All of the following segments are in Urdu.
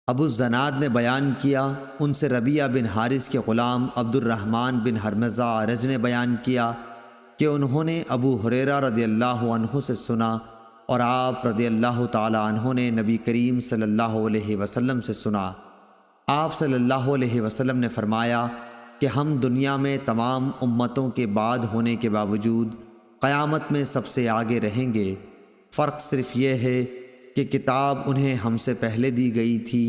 ابو الزناد نے بیان کیا، ان سے ربیعہ بن حارث کے غلام عبد الرحمن بن ہرمزہ اعرج نے بیان کیا کہ انہوں نے ابو ہریرہ رضی اللہ عنہ سے سنا اور آپ رضی اللہ تعالی عنہ نے نبی کریم صلی اللہ علیہ وسلم سے سنا۔ آپ صلی اللہ علیہ وسلم نے فرمایا کہ ہم دنیا میں تمام امتوں کے بعد ہونے کے باوجود قیامت میں سب سے آگے رہیں گے، فرق صرف یہ ہے کہ کتاب انہیں ہم سے پہلے دی گئی تھی،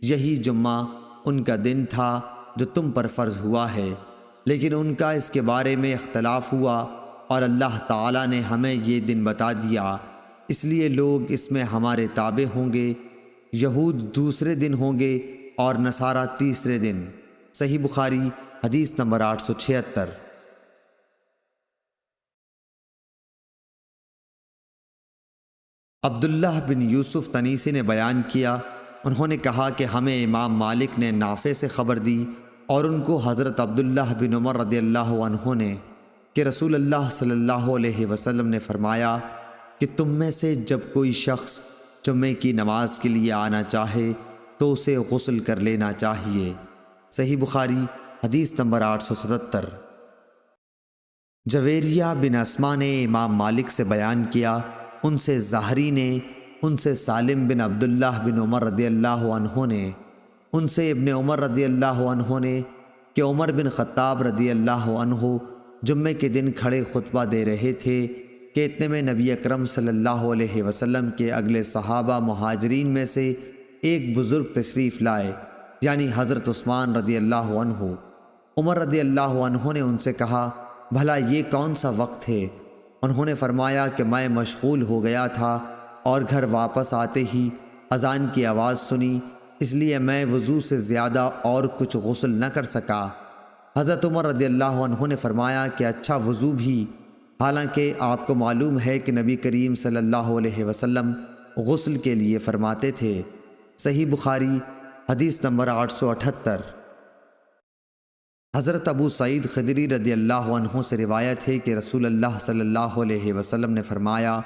یہی جمعہ ان کا دن تھا جو تم پر فرض ہوا ہے، لیکن ان کا اس کے بارے میں اختلاف ہوا اور اللہ تعالیٰ نے ہمیں یہ دن بتا دیا، اس لیے لوگ اس میں ہمارے تابع ہوں گے۔ یہود دوسرے دن ہوں گے اور نصارہ تیسرے دن۔ صحیح بخاری حدیث نمبر 876۔ عبداللہ بن یوسف تنیسی نے بیان کیا، انہوں نے کہا کہ ہمیں امام مالک نے نافع سے خبر دی اور ان کو حضرت عبداللہ بن عمر رضی اللہ عنہ نے کہ رسول اللہ صلی اللہ علیہ وسلم نے فرمایا کہ تم میں سے جب کوئی شخص جمعے کی نماز کے لیے آنا چاہے تو اسے غسل کر لینا چاہیے۔ صحیح بخاری حدیث نمبر 877۔ جویریہ بن اسما نے امام مالک سے بیان کیا، ان سے زہری نے، ان سے سالم بن عبداللہ بن عمر رضی اللہ عنہ نے، ان سے ابن عمر رضی اللہ عنہ نے کہ عمر بن خطاب رضی اللہ عنہ جمعے کے دن کھڑے خطبہ دے رہے تھے کہ اتنے میں نبی اکرم صلی اللہ علیہ وسلم کے اگلے صحابہ مہاجرین میں سے ایک بزرگ تشریف لائے، یعنی حضرت عثمان رضی اللہ عنہ۔ عمر رضی اللہ عنہ نے ان سے کہا، بھلا یہ کون سا وقت ہے؟ انہوں نے فرمایا کہ میں مشغول ہو گیا تھا اور گھر واپس آتے ہی اذان کی آواز سنی، اس لیے میں وضو سے زیادہ اور کچھ غسل نہ کر سکا۔ حضرت عمر رضی اللہ عنہ نے فرمایا کہ اچھا وضو بھی، حالانکہ آپ کو معلوم ہے کہ نبی کریم صلی اللہ علیہ وسلم غسل کے لیے فرماتے تھے۔ صحیح بخاری حدیث نمبر 878۔ حضرت ابو سعید خدری رضی اللہ عنہ سے روایت ہے کہ رسول اللہ صلی اللہ علیہ وسلم نے فرمایا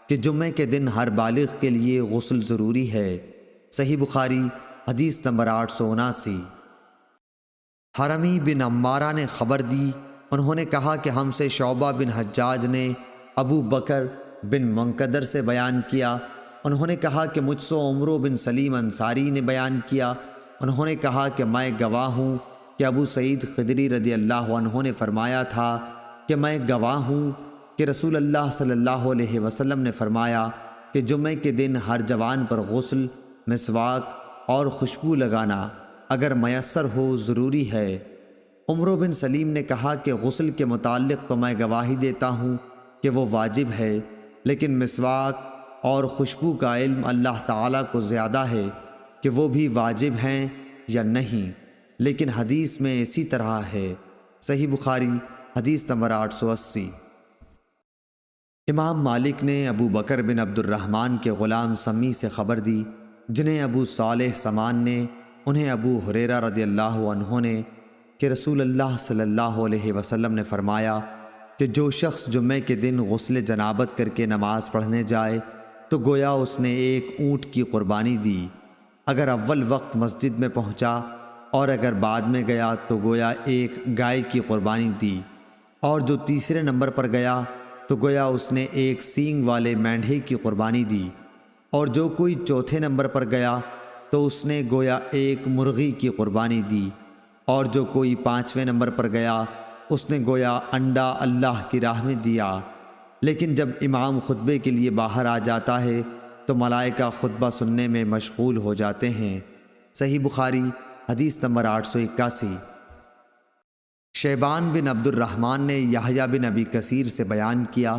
کہ جمعے کے دن ہر بالغ کے لیے غسل ضروری ہے۔ صحیح بخاری حدیث نمبر 879۔ حرمی بن عمارہ نے خبر دی، انہوں نے کہا کہ ہم سے شعبہ بن حجاج نے ابو بکر بن منقدر سے بیان کیا، انہوں نے کہا کہ مجھ سے عمرو بن سلیم انصاری نے بیان کیا، انہوں نے کہا کہ میں گواہ ہوں کہ ابو سعید خدری رضی اللہ عنہ نے فرمایا تھا کہ میں گواہ ہوں کہ رسول اللہ صلی اللہ علیہ وسلم نے فرمایا کہ جمعے کے دن ہر جوان پر غسل، مسواک اور خوشبو لگانا اگر میسر ہو ضروری ہے۔ عمرو بن سلیم نے کہا کہ غسل کے متعلق تو میں گواہی دیتا ہوں کہ وہ واجب ہے، لیکن مسواک اور خوشبو کا علم اللہ تعالیٰ کو زیادہ ہے کہ وہ بھی واجب ہیں یا نہیں، لیکن حدیث میں اسی طرح ہے۔ صحیح بخاری حدیث نمبر 880۔ امام مالک نے ابو بکر بن عبد الرحمن کے غلام سمی سے خبر دی، جنہیں ابو صالح سمان نے، انہیں ابو ہریرہ رضی اللہ عنہ نے کہ رسول اللہ صلی اللہ علیہ وسلم نے فرمایا کہ جو شخص جمعے کے دن غسل جنابت کر کے نماز پڑھنے جائے تو گویا اس نے ایک اونٹ کی قربانی دی، اگر اول وقت مسجد میں پہنچا، اور اگر بعد میں گیا تو گویا ایک گائے کی قربانی دی، اور جو تیسرے نمبر پر گیا تو گویا اس نے ایک سینگ والے مینڈھے کی قربانی دی، اور جو کوئی چوتھے نمبر پر گیا تو اس نے گویا ایک مرغی کی قربانی دی، اور جو کوئی پانچویں نمبر پر گیا اس نے گویا انڈا اللہ کی راہ میں دیا۔ لیکن جب امام خطبے کے لیے باہر آ جاتا ہے تو ملائکہ خطبہ سننے میں مشغول ہو جاتے ہیں۔ صحیح بخاری حدیث نمبر 881۔ شیبان بن عبد الرحمن نے یحییٰ بن ابی کثیر سے بیان کیا،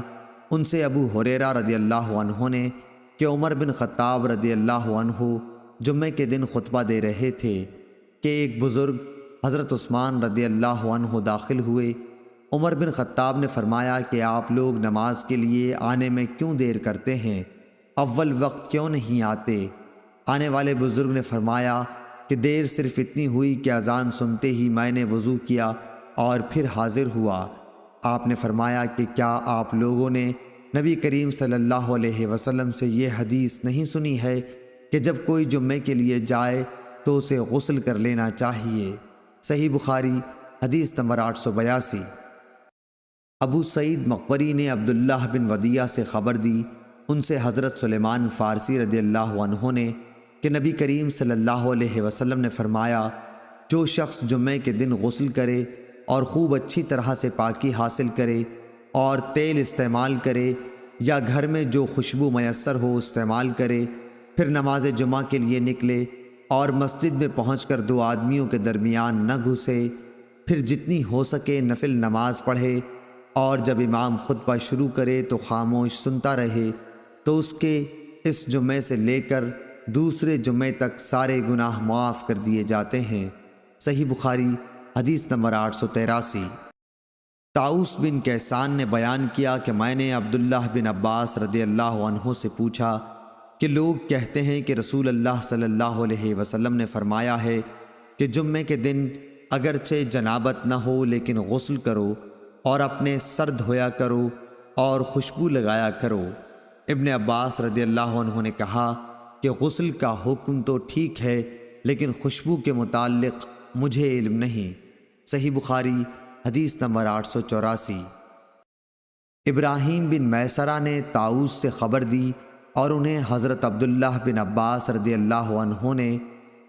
ان سے ابو ہریرہ رضی اللہ عنہ نے کہ عمر بن خطاب رضی اللہ عنہ جمعے کے دن خطبہ دے رہے تھے کہ ایک بزرگ حضرت عثمان رضی اللہ عنہ داخل ہوئے۔ عمر بن خطاب نے فرمایا کہ آپ لوگ نماز کے لیے آنے میں کیوں دیر کرتے ہیں؟ اول وقت کیوں نہیں آتے؟ آنے والے بزرگ نے فرمایا کہ دیر صرف اتنی ہوئی کہ اذان سنتے ہی میں نے وضو کیا اور پھر حاضر ہوا۔ آپ نے فرمایا کہ کیا آپ لوگوں نے نبی کریم صلی اللہ علیہ وسلم سے یہ حدیث نہیں سنی ہے کہ جب کوئی جمعے کے لیے جائے تو اسے غسل کر لینا چاہیے۔ صحیح بخاری حدیث نمبر 882۔ ابو سعید مقبری نے عبداللہ بن ودیعہ سے خبر دی، ان سے حضرت سلیمان فارسی رضی اللہ عنہ نے کہ نبی کریم صلی اللہ علیہ وسلم نے فرمایا، جو شخص جمعے کے دن غسل کرے اور خوب اچھی طرح سے پاکی حاصل کرے اور تیل استعمال کرے یا گھر میں جو خوشبو میسر ہو استعمال کرے، پھر نماز جمعہ کے لیے نکلے اور مسجد میں پہنچ کر دو آدمیوں کے درمیان نہ گھسے، پھر جتنی ہو سکے نفل نماز پڑھے اور جب امام خطبہ شروع کرے تو خاموش سنتا رہے، تو اس کے اس جمعے سے لے کر دوسرے جمعے تک سارے گناہ معاف کر دیے جاتے ہیں۔ صحیح بخاری حدیث نمبر 883۔ طاؤس بن کیسان نے بیان کیا کہ میں نے عبداللہ بن عباس رضی اللہ عنہ سے پوچھا کہ لوگ کہتے ہیں کہ رسول اللہ صلی اللہ علیہ وسلم نے فرمایا ہے کہ جمعے کے دن اگرچہ جنابت نہ ہو لیکن غسل کرو اور اپنے سر دھویا کرو اور خوشبو لگایا کرو۔ ابن عباس رضی اللہ عنہ نے کہا کہ غسل کا حکم تو ٹھیک ہے لیکن خوشبو کے متعلق مجھے علم نہیں۔ صحیح بخاری حدیث نمبر 884۔ ابراہیم بن میسرہ نے طاؤس سے خبر دی اور انہیں حضرت عبداللہ بن عباس رضی اللہ عنہ نے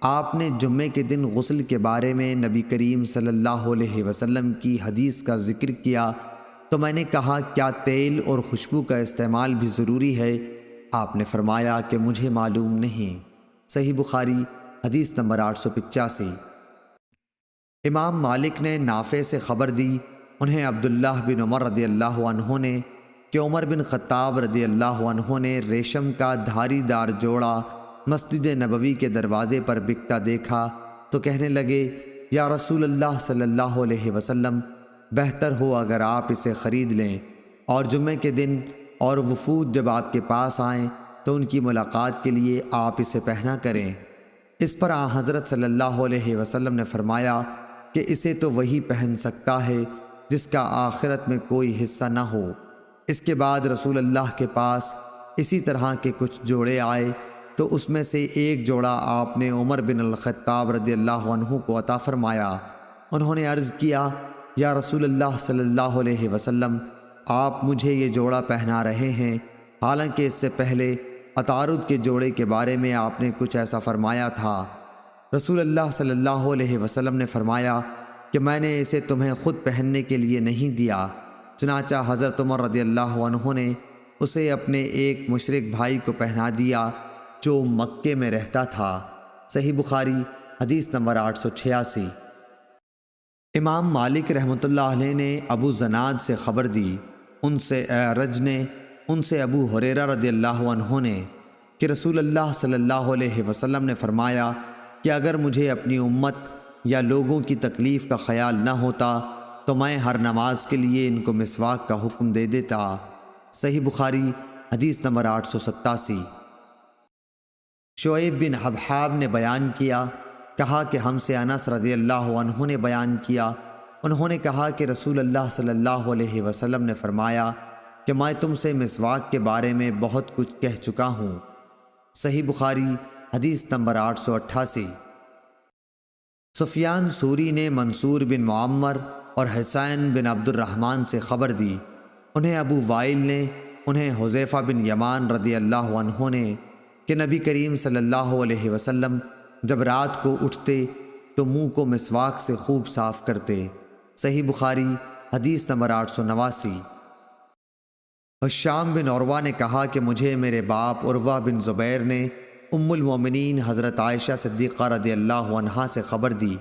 آپ نے جمعے کے دن غسل کے بارے میں نبی کریم صلی اللہ علیہ وسلم کی حدیث کا ذکر کیا تو میں نے کہا کیا تیل اور خوشبو کا استعمال بھی ضروری ہے؟ آپ نے فرمایا کہ مجھے معلوم نہیں۔ صحیح بخاری حدیث نمبر 885۔ امام مالک نے نافع سے خبر دی، انہیں عبداللہ بن عمر رضی اللہ عنہ نے کہ عمر بن خطاب رضی اللہ عنہ نے ریشم کا دھاری دار جوڑا مسجد نبوی کے دروازے پر بکتا دیکھا تو کہنے لگے، یا رسول اللہ صلی اللہ علیہ وسلم، بہتر ہو اگر آپ اسے خرید لیں اور جمعے کے دن اور وفود جب آپ کے پاس آئیں تو ان کی ملاقات کے لیے آپ اسے پہنا کریں۔ اس پر حضرت صلی اللہ علیہ وسلم نے فرمایا کہ اسے تو وہی پہن سکتا ہے جس کا آخرت میں کوئی حصہ نہ ہو۔ اس کے بعد رسول اللہ کے پاس اسی طرح کے کچھ جوڑے آئے تو اس میں سے ایک جوڑا آپ نے عمر بن الخطاب رضی اللہ عنہ کو عطا فرمایا۔ انہوں نے عرض کیا، یا رسول اللہ صلی اللہ علیہ وسلم، آپ مجھے یہ جوڑا پہنا رہے ہیں، حالانکہ اس سے پہلے عطارد کے جوڑے کے بارے میں آپ نے کچھ ایسا فرمایا تھا۔ رسول اللہ صلی اللہ علیہ وسلم نے فرمایا کہ میں نے اسے تمہیں خود پہننے کے لیے نہیں دیا، چنانچہ حضرت عمر رضی اللہ عنہ نے اسے اپنے ایک مشرک بھائی کو پہنا دیا جو مکے میں رہتا تھا۔ صحیح بخاری حدیث نمبر 886۔ امام مالک رحمۃ اللہ علیہ نے ابو زناد سے خبر دی، ان سے اعرج نے، ان سے ابو ہریرہ رضی اللہ عنہ نے کہ رسول اللہ صلی اللہ علیہ وسلم نے فرمایا کہ اگر مجھے اپنی امت یا لوگوں کی تکلیف کا خیال نہ ہوتا تو میں ہر نماز کے لیے ان کو مسواک کا حکم دے دیتا۔ صحیح بخاری حدیث نمبر 887۔ شعیب بن حبحاب نے بیان کیا، کہا کہ ہم سے انس رضی اللہ عنہ نے بیان کیا، انہوں نے کہا کہ رسول اللہ صلی اللہ علیہ وسلم نے فرمایا کہ میں تم سے مسواک کے بارے میں بہت کچھ کہہ چکا ہوں۔ صحیح بخاری حدیث نمبر 888۔ سفیان ثوری نے منصور بن معمر اور حسین بن عبد الرحمن سے خبر دی، انہیں ابو وائل نے، انہیں حذیفہ بن یمان رضی اللہ عنہ نے کہ نبی کریم صلی اللہ علیہ وسلم جب رات کو اٹھتے تو منہ کو مسواک سے خوب صاف کرتے۔ صحیح بخاری حدیث نمبر 889۔ حشام بن عروہ نے کہا کہ مجھے میرے باپ عروہ بن زبیر نے ام المومنین حضرت عائشہ صدیقہ رضی اللہ عنہا سے خبر دی،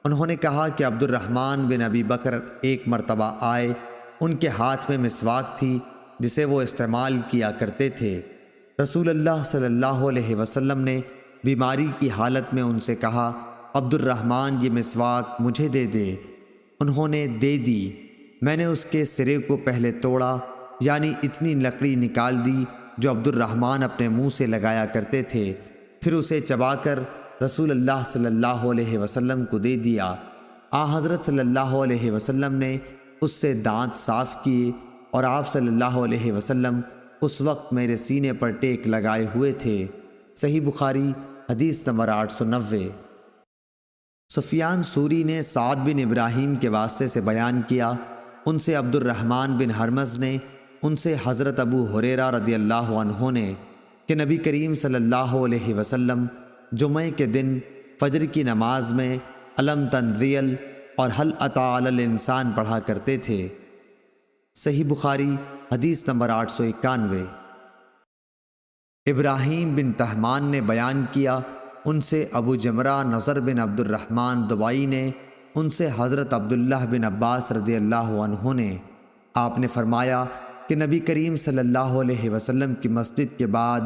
انہوں نے کہا کہ عبد الرحمن بن ابی بکر ایک مرتبہ آئے، ان کے ہاتھ میں مسواک تھی جسے وہ استعمال کیا کرتے تھے۔ رسول اللہ صلی اللہ علیہ وسلم نے بیماری کی حالت میں ان سے کہا، عبد الرحمن یہ مسواک مجھے دے دے۔ انہوں نے دے دی، میں نے اس کے سرے کو پہلے توڑا، یعنی اتنی لکڑی نکال دی جو عبد الرحمن اپنے منہ سے لگایا کرتے تھے، پھر اسے چبا کر رسول اللہ صلی اللہ علیہ وسلم کو دے دیا۔ حضرت صلی اللہ علیہ وسلم نے اس سے دانت صاف کیے اور آپ صلی اللہ علیہ وسلم اس وقت میرے سینے پر ٹیک لگائے ہوئے تھے۔ صحیح بخاری حدیث نمبر 890۔ سفیان سوری نے سعد بن ابراہیم کے واسطے سے بیان کیا، ان سے عبد الرحمن بن ہرمز نے، ان سے حضرت ابو ہریرہ رضی اللہ عنہ نے کہ نبی کریم صلی اللہ علیہ وسلم جمعہ کے دن فجر کی نماز میں الم تنزیل اور هل اتی علی الانسان پڑھا کرتے تھے۔ صحیح بخاری حدیث نمبر 891۔ ابراہیم بن تہمان نے بیان کیا، ان سے ابو جمرہ نضر بن عبد الرحمن دبائی نے، ان سے حضرت عبداللہ بن عباس رضی اللہ عنہ نے، آپ نے فرمایا کہ نبی کریم صلی اللہ علیہ وسلم کی مسجد کے بعد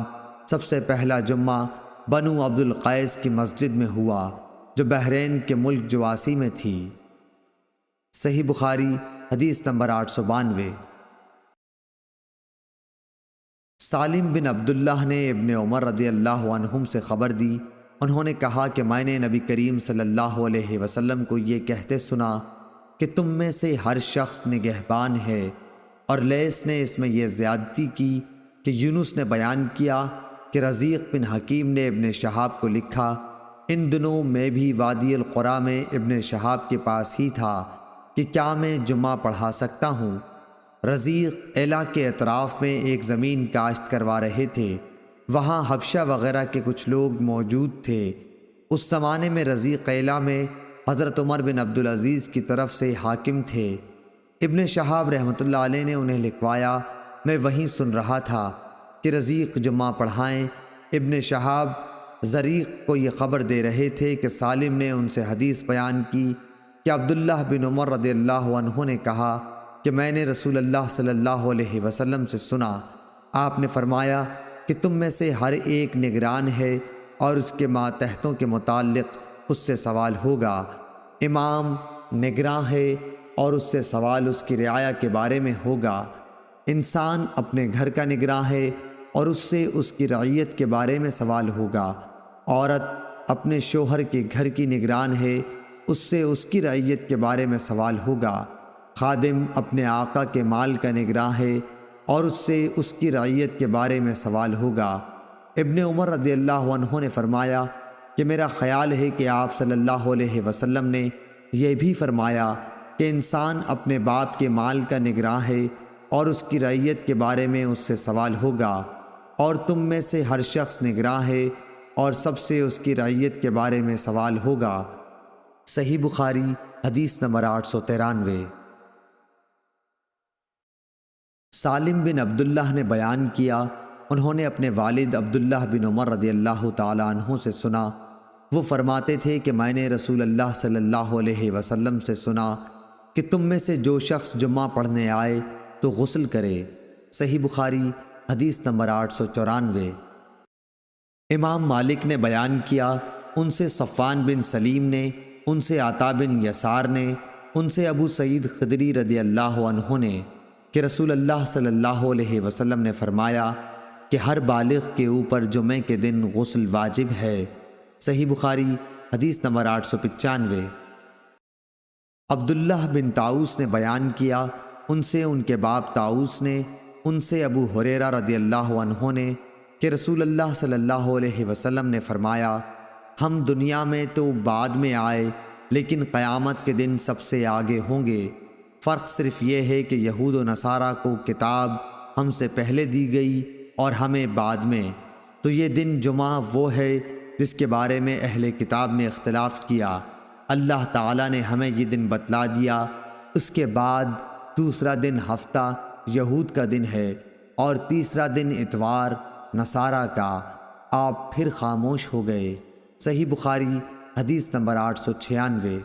سب سے پہلا جمعہ بنو عبد القیس کی مسجد میں ہوا، جو بحرین کے ملک جواسی میں تھی۔ صحیح بخاری حدیث نمبر 892۔ سالم بن عبداللہ نے ابن عمر رضی اللہ عنہم سے خبر دی، انہوں نے کہا کہ میں نے نبی کریم صلی اللہ علیہ وسلم کو یہ کہتے سنا کہ تم میں سے ہر شخص نگہبان ہے، اور لیث نے اس میں یہ زیادتی کی کہ یونس نے بیان کیا کہ رزیق بن حکیم نے ابن شہاب کو لکھا، ان دنوں میں بھی وادی القریٰ میں ابن شہاب کے پاس ہی تھا کہ کیا میں جمعہ پڑھا سکتا ہوں۔ رزیق ایلا کے اطراف میں ایک زمین کاشت کروا رہے تھے، وہاں حبشہ وغیرہ کے کچھ لوگ موجود تھے۔ اس زمانے میں رزیق ایلا میں حضرت عمر بن عبدالعزیز کی طرف سے حاکم تھے۔ ابن شہاب رحمۃ اللہ علیہ نے انہیں لکھوایا، میں وہیں سن رہا تھا کہ رزیق جمعہ پڑھائیں۔ ابن شہاب زریق کو یہ خبر دے رہے تھے کہ سالم نے ان سے حدیث بیان کی کہ عبداللہ بن عمر رضی اللہ عنہ نے کہا کہ میں نے رسول اللہ صلی اللہ علیہ وسلم سے سنا، آپ نے فرمایا کہ تم میں سے ہر ایک نگران ہے اور اس کے ماتحتوں کے متعلق اس سے سوال ہوگا۔ امام نگراں ہے اور اس سے سوال اس کی رعایا کے بارے میں ہوگا۔ انسان اپنے گھر کا نگراں ہے اور اس سے اس کی رعیت کے بارے میں سوال ہوگا۔ عورت اپنے شوہر کے گھر کی نگران ہے، اس سے اس کی رعیت کے بارے میں سوال ہوگا۔ خادم اپنے آقا کے مال کا نگراں ہے اور اس سے اس کی رعیت کے بارے میں سوال ہوگا۔ ابن عمر رضی اللہ عنہ نے فرمایا کہ میرا خیال ہے کہ آپ صلی اللہ علیہ وسلم نے یہ بھی فرمایا کہ انسان اپنے باپ کے مال کا نگراں ہے اور اس کی رعیت کے بارے میں اس سے سوال ہوگا، اور تم میں سے ہر شخص نگراں ہے اور سب سے اس کی رعیت کے بارے میں سوال ہوگا۔ صحیح بخاری حدیث نمبر 893۔ سالم بن عبداللہ نے بیان کیا، انہوں نے اپنے والد عبداللہ بن عمر رضی اللہ تعالی عنہ سے سنا، وہ فرماتے تھے کہ میں نے رسول اللہ صلی اللہ علیہ وسلم سے سنا کہ تم میں سے جو شخص جمعہ پڑھنے آئے تو غسل کرے۔ صحیح بخاری حدیث نمبر 894۔ امام مالک نے بیان کیا، ان سے صفوان بن سلیم نے، ان سے عطا بن یسار نے، ان سے ابو سعید خدری رضی اللہ عنہ نے کہ رسول اللہ صلی اللہ علیہ وسلم نے فرمایا کہ ہر بالغ کے اوپر جمعہ کے دن غسل واجب ہے۔ صحیح بخاری حدیث نمبر 895۔ عبداللہ بن طاؤس نے بیان کیا، ان سے ان کے باپ طاؤس نے، ان سے ابو ہریرہ رضی اللہ عنہ نے کہ رسول اللہ صلی اللہ علیہ وسلم نے فرمایا، ہم دنیا میں تو بعد میں آئے لیکن قیامت کے دن سب سے آگے ہوں گے، فرق صرف یہ ہے کہ یہود و نصارہ کو کتاب ہم سے پہلے دی گئی اور ہمیں بعد میں، تو یہ دن جمعہ وہ ہے جس کے بارے میں اہل کتاب نے اختلاف کیا۔ اللہ تعالیٰ نے ہمیں یہ دن بتلا دیا، اس کے بعد دوسرا دن ہفتہ یہود کا دن ہے اور تیسرا دن اتوار نصارہ کا، آپ پھر خاموش ہو گئے۔ صحیح بخاری حدیث نمبر 896۔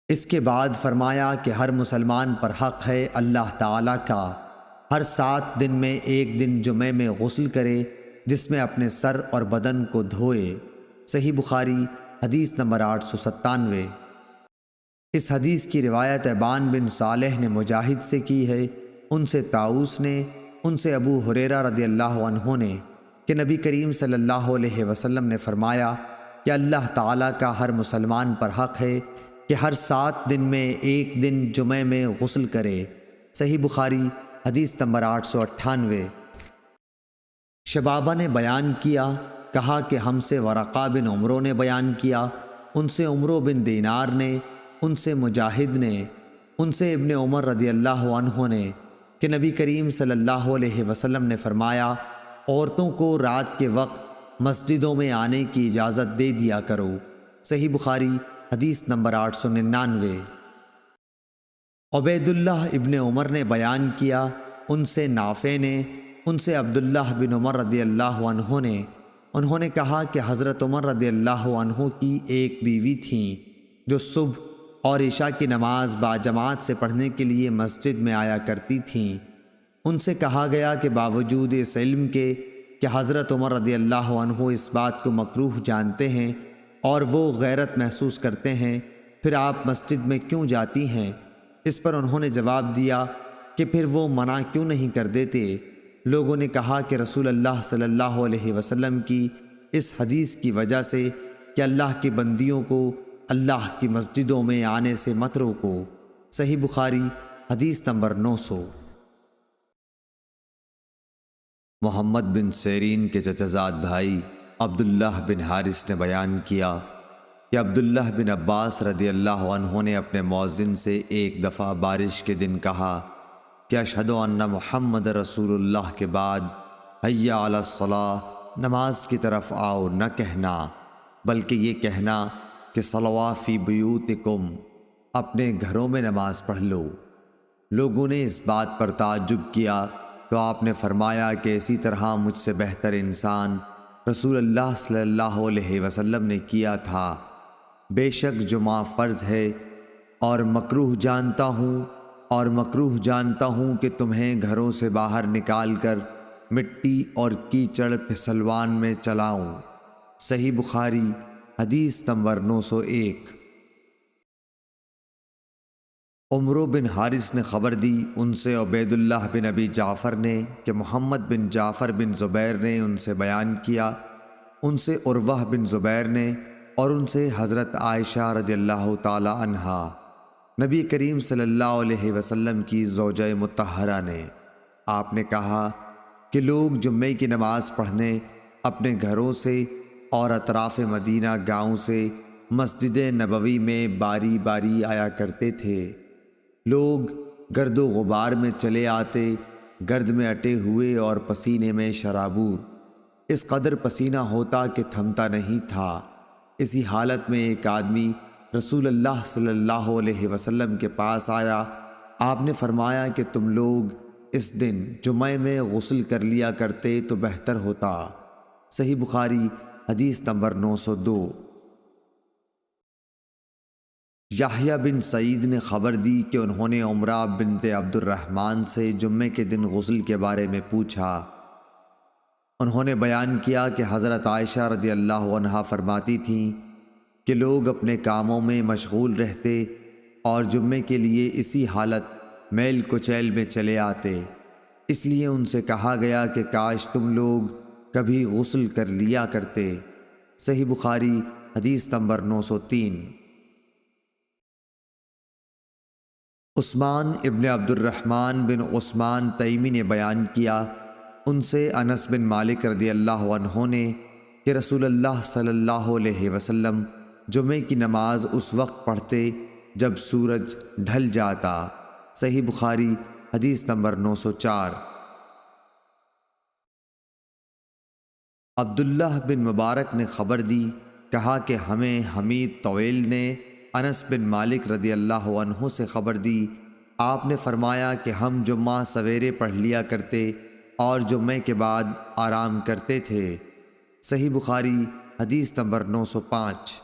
اس کے بعد فرمایا کہ ہر مسلمان پر حق ہے اللہ تعالیٰ کا ہر 7 دن میں ایک دن جمعے میں غسل کرے، جس میں اپنے سر اور بدن کو دھوئے۔ صحیح بخاری حدیث نمبر 897۔ اس حدیث کی روایت ابان بن صالح نے مجاہد سے کی ہے، ان سے طاؤس نے، ان سے ابو ہریرہ رضی اللہ عنہ نے کہ نبی کریم صلی اللہ علیہ وسلم نے فرمایا کہ اللہ تعالیٰ کا ہر مسلمان پر حق ہے کہ ہر 7 دن میں ایک دن جمعے میں غسل کرے۔ صحیح بخاری حدیث نمبر 898۔ شبابہ نے بیان کیا، کہا کہ ہم سے ورقہ بن عمرو نے بیان کیا، ان سے عمرو بن دینار نے، ان سے مجاہد نے، ان سے ابن عمر رضی اللہ عنہ نے کہ نبی کریم صلی اللہ علیہ وسلم نے فرمایا، عورتوں کو رات کے وقت مسجدوں میں آنے کی اجازت دے دیا کرو۔ صحیح بخاری حدیث نمبر 899۔ عبید اللہ ابن عمر نے بیان کیا، ان سے نافع نے، ان سے عبداللہ بن عمر رضی اللہ عنہ نے، انہوں نے کہا کہ حضرت عمر رضی اللہ عنہ کی ایک بیوی تھیں جو صبح اور عشاء کی نماز باجماعت سے پڑھنے کے لیے مسجد میں آیا کرتی تھیں۔ ان سے کہا گیا کہ باوجود اس علم کے کہ حضرت عمر رضی اللہ عنہ اس بات کو مکروہ جانتے ہیں اور وہ غیرت محسوس کرتے ہیں، پھر آپ مسجد میں کیوں جاتی ہیں؟ اس پر انہوں نے جواب دیا کہ پھر وہ منع کیوں نہیں کر دیتے؟ لوگوں نے کہا کہ رسول اللہ صلی اللہ علیہ وسلم کی اس حدیث کی وجہ سے کہ اللہ کی بندیوں کو اللہ کی مسجدوں میں آنے سے مت روکو۔ صحیح بخاری حدیث نمبر 900۔ محمد بن سیرین کے چچزاد بھائی عبداللہ بن حارث نے بیان کیا کہ عبداللہ بن عباس رضی اللہ عنہ نے اپنے مؤذن سے ایک دفعہ بارش کے دن کہا کہ اشہد ان محمد رسول اللہ کے بعد حی علی الصلاۃ، نماز کی طرف آؤ نہ کہنا، بلکہ یہ کہنا کہ صلوا فی بیوتکم، اپنے گھروں میں نماز پڑھ لو۔ لوگوں نے اس بات پر تعجب کیا تو آپ نے فرمایا کہ اسی طرح مجھ سے بہتر انسان رسول اللہ صلی اللہ علیہ وسلم نے کیا تھا۔ بے شک جمعہ فرض ہے اور مکروہ جانتا ہوں کہ تمہیں گھروں سے باہر نکال کر مٹی اور کیچڑ پھسلوان میں چلاؤں۔ صحیح بخاری حدیث نمبر 901۔ عمرو بن حارث نے خبر دی، ان سے عبید اللہ بن ابی جعفر نے کہ محمد بن جعفر بن زبیر نے ان سے بیان کیا، ان سے عروہ بن زبیر نے، اور ان سے حضرت عائشہ رضی اللہ تعالی عنہا نبی کریم صلی اللہ علیہ وسلم کی زوجہ مطہرہ نے۔ آپ نے کہا کہ لوگ جمعے کی نماز پڑھنے اپنے گھروں سے اور اطراف مدینہ گاؤں سے مسجد نبوی میں باری باری آیا کرتے تھے۔ لوگ گرد و غبار میں چلے آتے، گرد میں اٹے ہوئے اور پسینے میں شرابور، اس قدر پسینہ ہوتا کہ تھمتا نہیں تھا۔ اسی حالت میں ایک آدمی رسول اللہ صلی اللہ علیہ وسلم کے پاس آیا۔ آپ نے فرمایا کہ تم لوگ اس دن جمعے میں غسل کر لیا کرتے تو بہتر ہوتا۔ صحیح بخاری حدیث نمبر 902۔ یحییٰ بن سعید نے خبر دی کہ انہوں نے عمرہ بنت عبد الرحمن سے جمعے کے دن غسل کے بارے میں پوچھا۔ انہوں نے بیان کیا کہ حضرت عائشہ رضی اللہ عنہا فرماتی تھیں کہ لوگ اپنے کاموں میں مشغول رہتے اور جمعے کے لیے اسی حالت میل کچیل میں چلے آتے، اس لیے ان سے کہا گیا کہ کاش تم لوگ کبھی غسل کر لیا کرتے۔ صحیح بخاری حدیث نمبر 903۔ عثمان ابن عبد الرحمن بن عثمان تیمی نے بیان کیا، ان سے انس بن مالک رضی اللہ عنہ نے کہ رسول اللہ صلی اللہ علیہ وسلم جمعے کی نماز اس وقت پڑھتے جب سورج ڈھل جاتا۔ صحیح بخاری حدیث نمبر 904۔ عبداللہ بن مبارک نے خبر دی، کہا کہ ہمیں حمید طویل نے انس بن مالک رضی اللہ عنہ سے خبر دی، آپ نے فرمایا کہ ہم جمعہ سویرے پڑھ لیا کرتے اور جمعے کے بعد آرام کرتے تھے۔ صحیح بخاری حدیث نمبر 905۔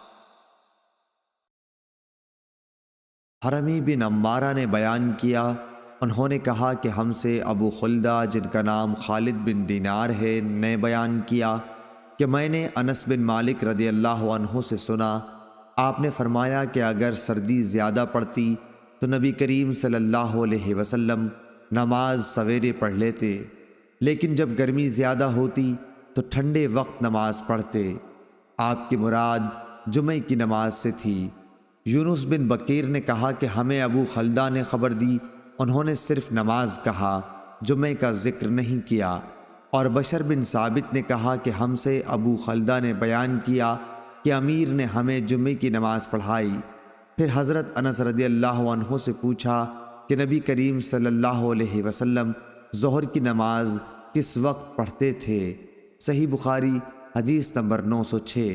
حرمی بن عمارہ نے بیان کیا، انہوں نے کہا کہ ہم سے ابو خلدہ جن کا نام خالد بن دینار ہے نے بیان کیا کہ میں نے انس بن مالک رضی اللہ عنہ سے سنا، آپ نے فرمایا کہ اگر سردی زیادہ پڑتی تو نبی کریم صلی اللہ علیہ وسلم نماز سویرے پڑھ لیتے، لیکن جب گرمی زیادہ ہوتی تو ٹھنڈے وقت نماز پڑھتے۔ آپ کی مراد جمعے کی نماز سے تھی۔ یونس بن بکیر نے کہا کہ ہمیں ابو خلدہ نے خبر دی، انہوں نے صرف نماز کہا، جمعے کا ذکر نہیں کیا۔ اور بشر بن ثابت نے کہا کہ ہم سے ابو خلدہ نے بیان کیا کہ امیر نے ہمیں جمعے کی نماز پڑھائی۔ پھر حضرت انس رضی اللہ عنہ سے پوچھا کہ نبی کریم صلی اللہ علیہ وسلم ظہر کی نماز کس وقت پڑھتے تھے؟ صحیح بخاری حدیث نمبر 906۔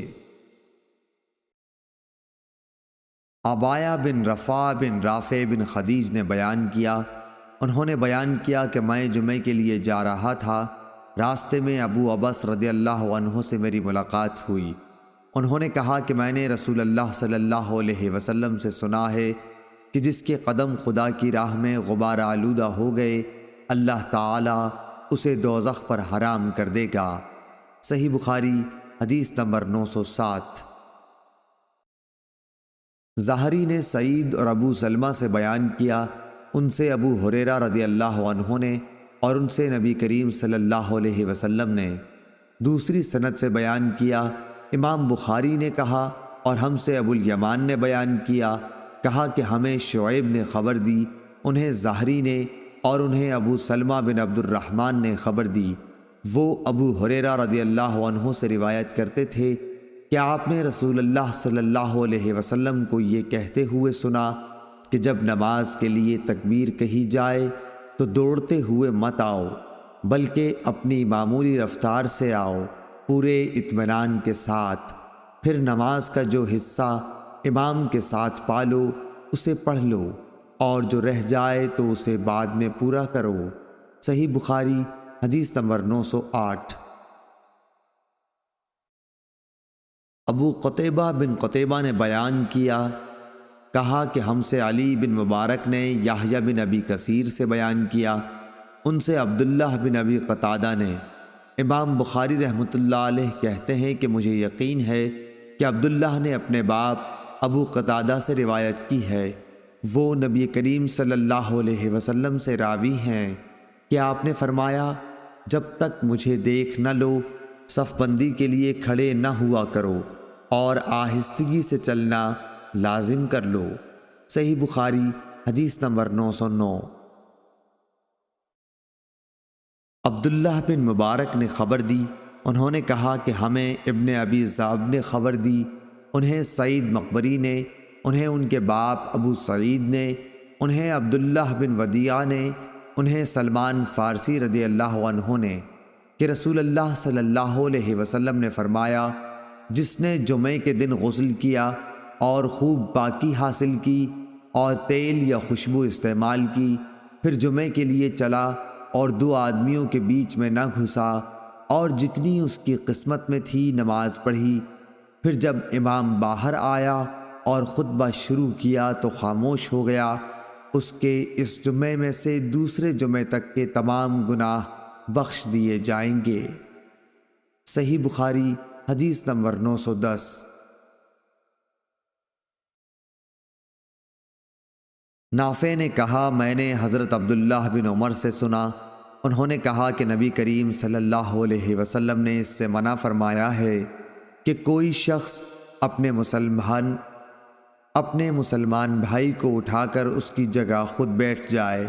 عبایہ بن رفاع بن رافع بن خدیج نے بیان کیا، انہوں نے بیان کیا کہ میں جمعے کے لیے جا رہا تھا، راستے میں ابو عبس رضی اللہ عنہ سے میری ملاقات ہوئی۔ انہوں نے کہا کہ میں نے رسول اللہ صلی اللہ علیہ وسلم سے سنا ہے کہ جس کے قدم خدا کی راہ میں غبار آلودہ ہو گئے، اللہ تعالی اسے دوزخ پر حرام کر دے گا۔ صحیح بخاری حدیث نمبر 907۔ زہری نے سعید اور ابو سلمہ سے بیان کیا، ان سے ابو ہریرہ رضی اللہ عنہ نے اور ان سے نبی کریم صلی اللہ علیہ وسلم نے دوسری سند سے بیان کیا۔ امام بخاری نے کہا اور ہم سے ابو الیمان نے بیان کیا، کہا کہ ہمیں شعیب نے خبر دی، انہیں زہری نے اور انہیں ابو سلمہ بن عبد الرحمن نے خبر دی۔ وہ ابو ہریرہ رضی اللہ عنہ سے روایت کرتے تھے کہ آپ نے رسول اللہ صلی اللہ علیہ وسلم کو یہ کہتے ہوئے سنا کہ جب نماز کے لیے تکبیر کہی جائے تو دوڑتے ہوئے مت آؤ، بلکہ اپنی معمولی رفتار سے آؤ، پورے اطمینان کے ساتھ۔ پھر نماز کا جو حصہ امام کے ساتھ پالو اسے پڑھ لو، اور جو رہ جائے تو اسے بعد میں پورا کرو۔ صحیح بخاری حدیث نمبر 908۔ ابو قتیبہ بن قتیبہ نے بیان کیا، کہا کہ ہم سے علی بن مبارک نے یحییٰ بن ابی کثیر سے بیان کیا، ان سے عبداللہ بن ابی قتادہ نے۔ امام بخاری رحمۃ اللہ علیہ کہتے ہیں کہ مجھے یقین ہے کہ عبداللہ نے اپنے باپ ابو قتادہ سے روایت کی ہے، وہ نبی کریم صلی اللہ علیہ وسلم سے راوی ہیں کہ آپ نے فرمایا، جب تک مجھے دیکھ نہ لو صف بندی کے لیے کھڑے نہ ہوا کرو اور آہستگی سے چلنا لازم کر لو۔ صحیح بخاری حدیث نمبر 909۔ عبداللہ بن مبارک نے خبر دی، انہوں نے کہا کہ ہمیں ابن ابی ذئب نے خبر دی، انہیں سعید مقبری نے، انہیں ان کے باپ ابو سعید نے، انہیں عبداللہ بن ودیعہ نے، انہیں سلمان فارسی رضی اللہ عنہ نے کہ رسول اللہ صلی اللہ علیہ وسلم نے فرمایا، جس نے جمعے کے دن غسل کیا اور خوب پاکی حاصل کی اور تیل یا خوشبو استعمال کی، پھر جمعے کے لیے چلا اور دو آدمیوں کے بیچ میں نہ گھسا اور جتنی اس کی قسمت میں تھی نماز پڑھی، پھر جب امام باہر آیا اور خطبہ شروع کیا تو خاموش ہو گیا، اس کے اس جمعے میں سے دوسرے جمعے تک کے تمام گناہ بخش دیے جائیں گے۔ صحیح بخاری حدیث نمبر 910۔ نافع نے کہا، میں نے حضرت عبداللہ بن عمر سے سنا، انہوں نے کہا کہ نبی کریم صلی اللہ علیہ وسلم نے اس سے منع فرمایا ہے کہ کوئی شخص اپنے مسلمان بھائی کو اٹھا کر اس کی جگہ خود بیٹھ جائے۔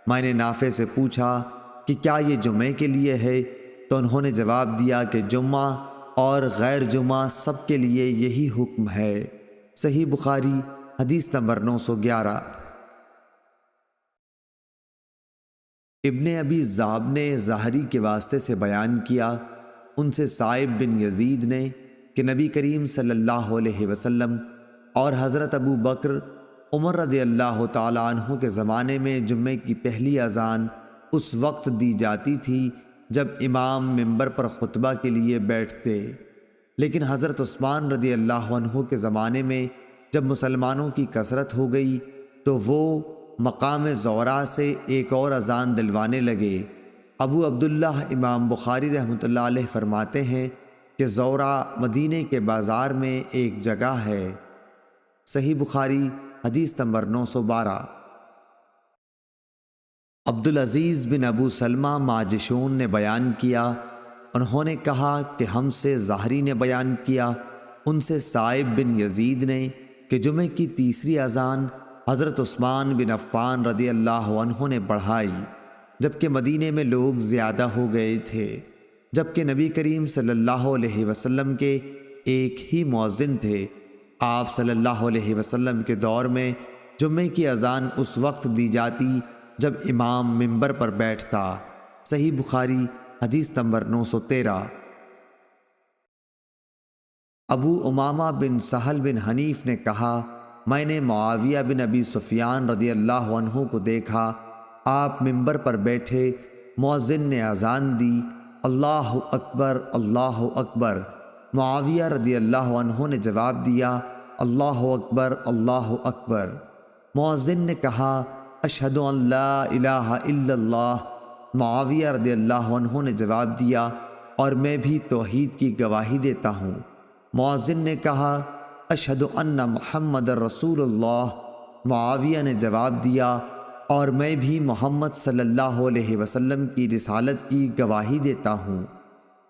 میں نے نافع سے پوچھا کہ کیا یہ جمعے کے لیے ہے؟ تو انہوں نے جواب دیا کہ جمعہ اور غیر جمعہ سب کے لیے یہی حکم ہے۔ صحیح بخاری حدیث نمبر 911۔ ابن ابی ذئب نے زہری کے واسطے سے بیان کیا، ان سے صائب بن یزید نے کہ نبی کریم صلی اللہ علیہ وسلم اور حضرت ابو بکر عمر رضی اللہ تعالی عنہ کے زمانے میں جمعے کی پہلی اذان اس وقت دی جاتی تھی جب امام منبر پر خطبہ کے لیے بیٹھتے، لیکن حضرت عثمان رضی اللہ عنہ کے زمانے میں جب مسلمانوں کی کثرت ہو گئی تو وہ مقام زورا سے ایک اور اذان دلوانے لگے۔ ابو عبداللہ امام بخاری رحمۃ اللہ علیہ فرماتے ہیں کہ زورا مدینے کے بازار میں ایک جگہ ہے۔ صحیح بخاری حدیث نمبر 912۔ عبدالعزیز بن ابو سلمہ ماجشون نے بیان کیا، انہوں نے کہا کہ ہم سے زہری نے بیان کیا، ان سے صائب بن یزید نے کہ جمعے کی تیسری اذان حضرت عثمان بن عفان رضی اللہ عنہ نے بڑھائی۔ جبکہ مدینے میں لوگ زیادہ ہو گئے تھے، جبکہ نبی کریم صلی اللہ علیہ وسلم کے ایک ہی مؤذن تھے۔ آپ صلی اللہ علیہ وسلم کے دور میں جمعے کی اذان اس وقت دی جاتی جب امام منبر پر بیٹھتا۔ صحیح بخاری حدیث نمبر 913۔ ابو امامہ بن سہل بن حنیف نے کہا، میں نے معاویہ بن ابی سفیان رضی اللہ عنہ کو دیکھا، آپ منبر پر بیٹھے، مؤذن نے اذان دی، اللہ اکبر اللہ اکبر۔ معاویہ رضی اللہ عنہ نے جواب دیا، اللہ اکبر اللہ اکبر۔ مؤذن نے کہا، اشہد ان لا الہ الا اللہ۔ معاویہ رضی اللہ عنہ نے جواب دیا، اور میں بھی توحید کی گواہی دیتا ہوں۔ مؤذن نے کہا، اشہد ان محمد رسول اللہ۔ معاویہ نے جواب دیا، اور میں بھی محمد صلی اللہ علیہ وسلم کی رسالت کی گواہی دیتا ہوں۔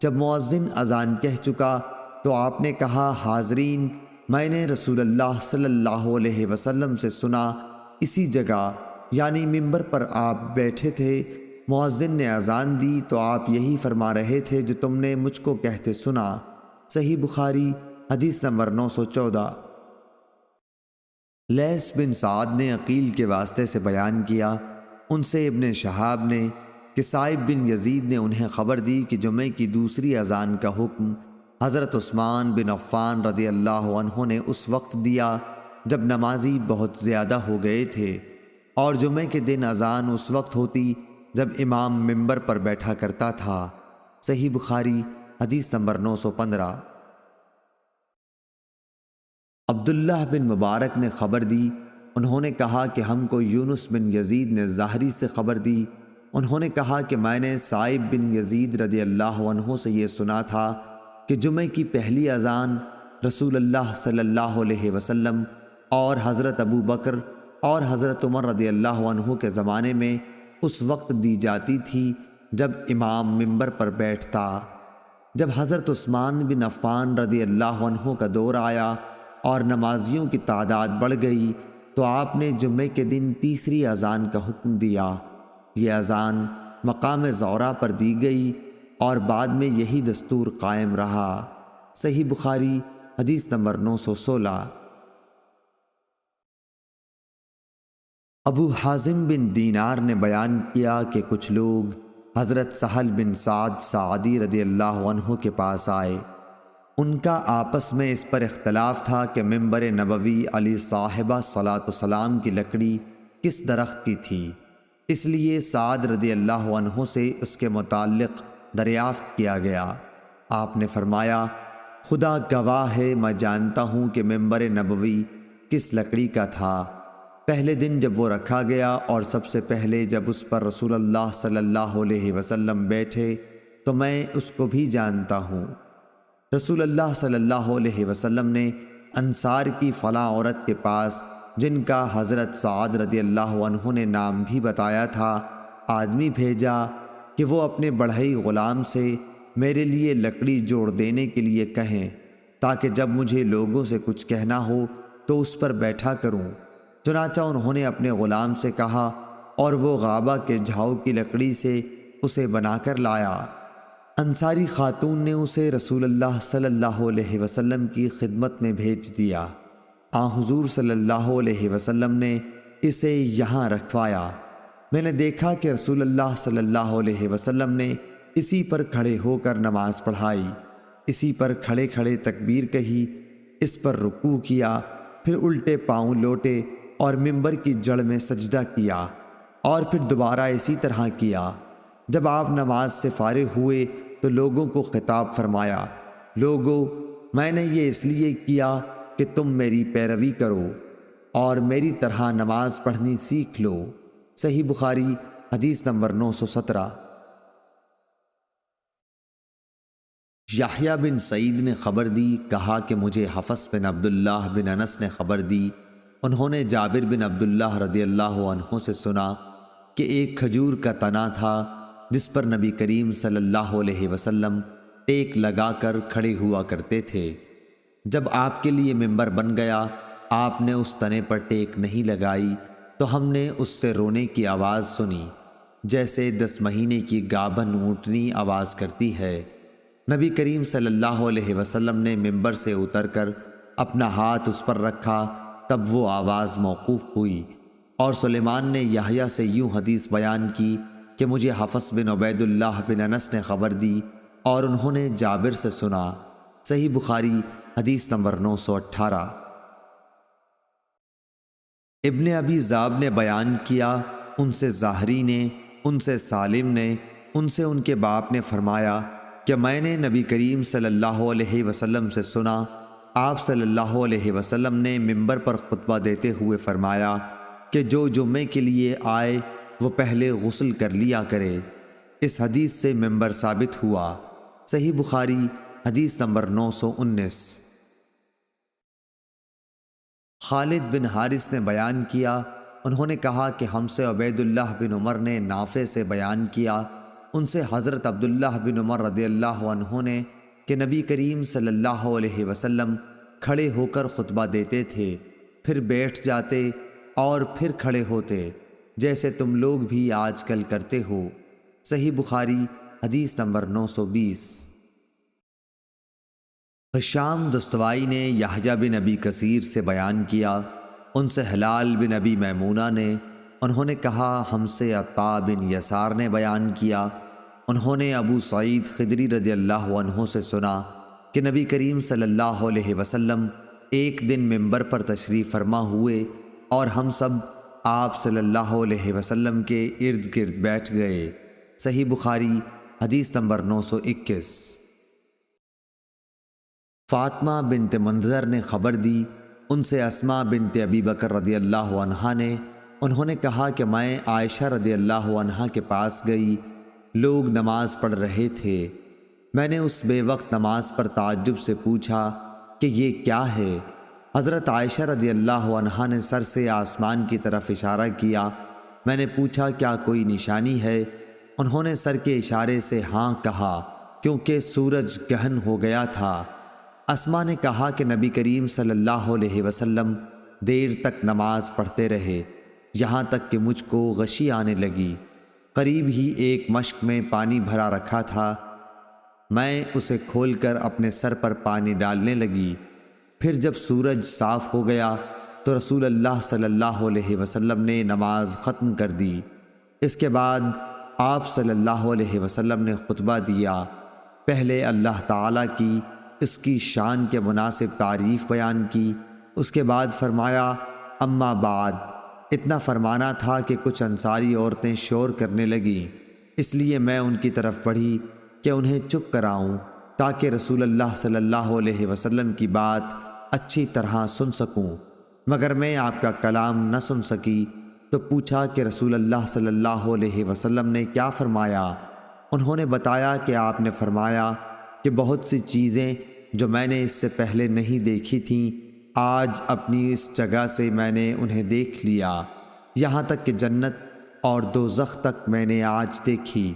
جب مؤذن اذان کہہ چکا تو آپ نے کہا، حاضرین، میں نے رسول اللہ صلی اللہ علیہ وسلم سے سنا، اسی جگہ یعنی منبر پر آپ بیٹھے تھے، مؤذن نے اذان دی تو آپ یہی فرما رہے تھے جو تم نے مجھ کو کہتے سنا۔ صحیح بخاری حدیث نمبر 914۔ لیث بن سعد نے عقیل کے واسطے سے بیان کیا، ان سے ابن شہاب نے کہ سائب بن یزید نے انہیں خبر دی کہ جمعے کی دوسری اذان کا حکم حضرت عثمان بن عفان رضی اللہ عنہ نے اس وقت دیا جب نمازی بہت زیادہ ہو گئے تھے، اور جمعے کے دن اذان اس وقت ہوتی جب امام منبر پر بیٹھا کرتا تھا۔ صحیح بخاری حدیث نمبر 915۔ عبداللہ بن مبارک نے خبر دی، انہوں نے کہا کہ ہم کو یونس بن یزید نے ظاہری سے خبر دی، انہوں نے کہا کہ میں نے سائب بن یزید رضی اللہ عنہ سے یہ سنا تھا کہ جمعے کی پہلی اذان رسول اللہ صلی اللہ علیہ وسلم اور حضرت ابو بکر اور حضرت عمر رضی اللہ عنہ کے زمانے میں اس وقت دی جاتی تھی جب امام منبر پر بیٹھتا۔ جب حضرت عثمان بن عفان رضی اللہ عنہ کا دور آیا اور نمازیوں کی تعداد بڑھ گئی تو آپ نے جمعے کے دن تیسری اذان کا حکم دیا۔ یہ اذان مقام زورا پر دی گئی اور بعد میں یہی دستور قائم رہا۔ صحیح بخاری حدیث نمبر 916۔ ابو حازم بن دینار نے بیان کیا کہ کچھ لوگ حضرت سہل بن سعد سعدی رضی اللہ عنہ کے پاس آئے، ان کا آپس میں اس پر اختلاف تھا کہ منبر نبوی علی صاحبہ صلاۃ والسلام کی لکڑی کس درخت کی تھی، اس لیے سعد رضی اللہ عنہ سے اس کے متعلق دریافت کیا گیا۔ آپ نے فرمایا، خدا گواہ ہے میں جانتا ہوں کہ منبر نبوی کس لکڑی کا تھا۔ پہلے دن جب وہ رکھا گیا اور سب سے پہلے جب اس پر رسول اللہ صلی اللہ علیہ وسلم بیٹھے تو میں اس کو بھی جانتا ہوں۔ رسول اللہ صلی اللہ علیہ وسلم نے انصار کی فلاں عورت کے پاس، جن کا حضرت سعد رضی اللہ عنہ نے نام بھی بتایا تھا، آدمی بھیجا کہ وہ اپنے بڑھئی غلام سے میرے لیے لکڑی جوڑ دینے کے لیے کہیں، تاکہ جب مجھے لوگوں سے کچھ کہنا ہو تو اس پر بیٹھا کروں۔ چنانچہ انہوں نے اپنے غلام سے کہا اور وہ غابہ کے جھاؤ کی لکڑی سے اسے بنا کر لایا۔ انصاری خاتون نے اسے رسول اللہ صلی اللہ علیہ وسلم کی خدمت میں بھیج دیا۔ حضور صلی اللہ علیہ وسلم نے اسے یہاں رکھوایا۔ میں نے دیکھا کہ رسول اللہ صلی اللہ علیہ وسلم نے اسی پر کھڑے ہو کر نماز پڑھائی، اسی پر کھڑے کھڑے تکبیر کہی، اس پر رکوع کیا، پھر الٹے پاؤں لوٹے اور منبر کی جڑ میں سجدہ کیا، اور پھر دوبارہ اسی طرح کیا۔ جب آپ نماز سے فارغ ہوئے تو لوگوں کو خطاب فرمایا، لوگو، میں نے یہ اس لیے کیا کہ تم میری پیروی کرو اور میری طرح نماز پڑھنی سیکھ لو۔ صحیح بخاری حدیث نمبر 917۔ یحییٰ بن سعید نے خبر دی، کہا کہ مجھے حفص بن عبداللہ بن انس نے خبر دی، انہوں نے جابر بن عبداللہ رضی اللہ عنہ سے سنا کہ ایک کھجور کا تنا تھا جس پر نبی کریم صلی اللہ علیہ وسلم ٹیک لگا کر کھڑے ہوا کرتے تھے۔ جب آپ کے لیے منبر بن گیا، آپ نے اس تنے پر ٹیک نہیں لگائی تو ہم نے اس سے رونے کی آواز سنی۔ جیسے 10 مہینے کی گابھن اونٹنی آواز کرتی ہے۔ نبی کریم صلی اللہ علیہ وسلم نے منبر سے اتر کر اپنا ہاتھ اس پر رکھا، تب وہ آواز موقوف ہوئی۔ اور سلیمان نے یحییٰ سے یوں حدیث بیان کی کہ مجھے حفص بن عبید اللہ بن انس نے خبر دی اور انہوں نے جابر سے سنا۔ صحیح بخاری حدیث نمبر 918۔ ابن ابی ذئب نے بیان کیا، ان سے ظاہری نے، ان سے سالم نے، ان سے ان کے باپ نے فرمایا کہ میں نے نبی کریم صلی اللہ علیہ وسلم سے سنا، آپ صلی اللہ علیہ وسلم نے منبر پر خطبہ دیتے ہوئے فرمایا کہ جو جمعے کے لیے آئے وہ پہلے غسل کر لیا کرے۔ اس حدیث سے منبر ثابت ہوا۔ صحیح بخاری حدیث نمبر 919۔ خالد بن حارث نے بیان کیا، انہوں نے کہا کہ ہم سے عبید اللہ بن عمر نے نافع سے بیان کیا، ان سے حضرت عبداللہ بن عمر رضی اللہ عنہ نے کہ نبی کریم صلی اللہ علیہ وسلم کھڑے ہو کر خطبہ دیتے تھے، پھر بیٹھ جاتے اور پھر کھڑے ہوتے، جیسے تم لوگ بھی آج کل کرتے ہو۔ صحیح بخاری حدیث نمبر 920۔ ہشام دستوائی نے یحییٰ بن ابی کثیر سے بیان کیا، ان سے ہلال بن ابی میمونہ نے، انہوں نے کہا ہم سے عطاء بن یسار نے بیان کیا، انہوں نے ابو سعید خدری رضی اللہ عنہ سے سنا کہ نبی کریم صلی اللہ علیہ وسلم ایک دن منبر پر تشریف فرما ہوئے اور ہم سب آپ صلی اللہ علیہ وسلم کے ارد گرد بیٹھ گئے۔ صحیح بخاری حدیث نمبر 921۔ فاطمہ بنت منذر نے خبر دی، ان سے اسماء بنت ابی بکر رضی اللہ عنہا نے، انہوں نے کہا کہ میں عائشہ رضی اللہ عنہا کے پاس گئی، لوگ نماز پڑھ رہے تھے، میں نے اس بے وقت نماز پر تعجب سے پوچھا کہ یہ کیا ہے؟ حضرت عائشہ رضی اللہ عنہا نے سر سے آسمان کی طرف اشارہ کیا، میں نے پوچھا کیا کوئی نشانی ہے؟ انہوں نے سر کے اشارے سے ہاں کہا، کیونکہ سورج گہن ہو گیا تھا۔ اسماء نے کہا کہ نبی کریم صلی اللہ علیہ وسلم دیر تک نماز پڑھتے رہے، یہاں تک کہ مجھ کو غشی آنے لگی۔ قریب ہی ایک مشک میں پانی بھرا رکھا تھا، میں اسے کھول کر اپنے سر پر پانی ڈالنے لگی، پھر جب سورج صاف ہو گیا تو رسول اللہ صلی اللہ علیہ وسلم نے نماز ختم کر دی۔ اس کے بعد آپ صلی اللہ علیہ وسلم نے خطبہ دیا، پہلے اللہ تعالیٰ کی اس کی شان کے مناسب تعریف بیان کی، اس کے بعد فرمایا اما بعد، اتنا فرمانا تھا کہ کچھ انصاری عورتیں شور کرنے لگیں، اس لیے میں ان کی طرف بڑھی کہ انہیں چپ کراؤں تاکہ رسول اللہ صلی اللہ علیہ وسلم کی بات اچھی طرح سن سکوں، مگر میں آپ کا کلام نہ سن سکی، تو پوچھا کہ رسول اللہ صلی اللہ علیہ وسلم نے کیا فرمایا؟ انہوں نے بتایا کہ آپ نے فرمایا کہ بہت سی چیزیں جو میں نے اس سے پہلے نہیں دیکھی تھیں، آج اپنی اس جگہ سے میں نے انہیں دیکھ لیا، یہاں تک کہ جنت اور دوزخ تک میں نے آج دیکھی۔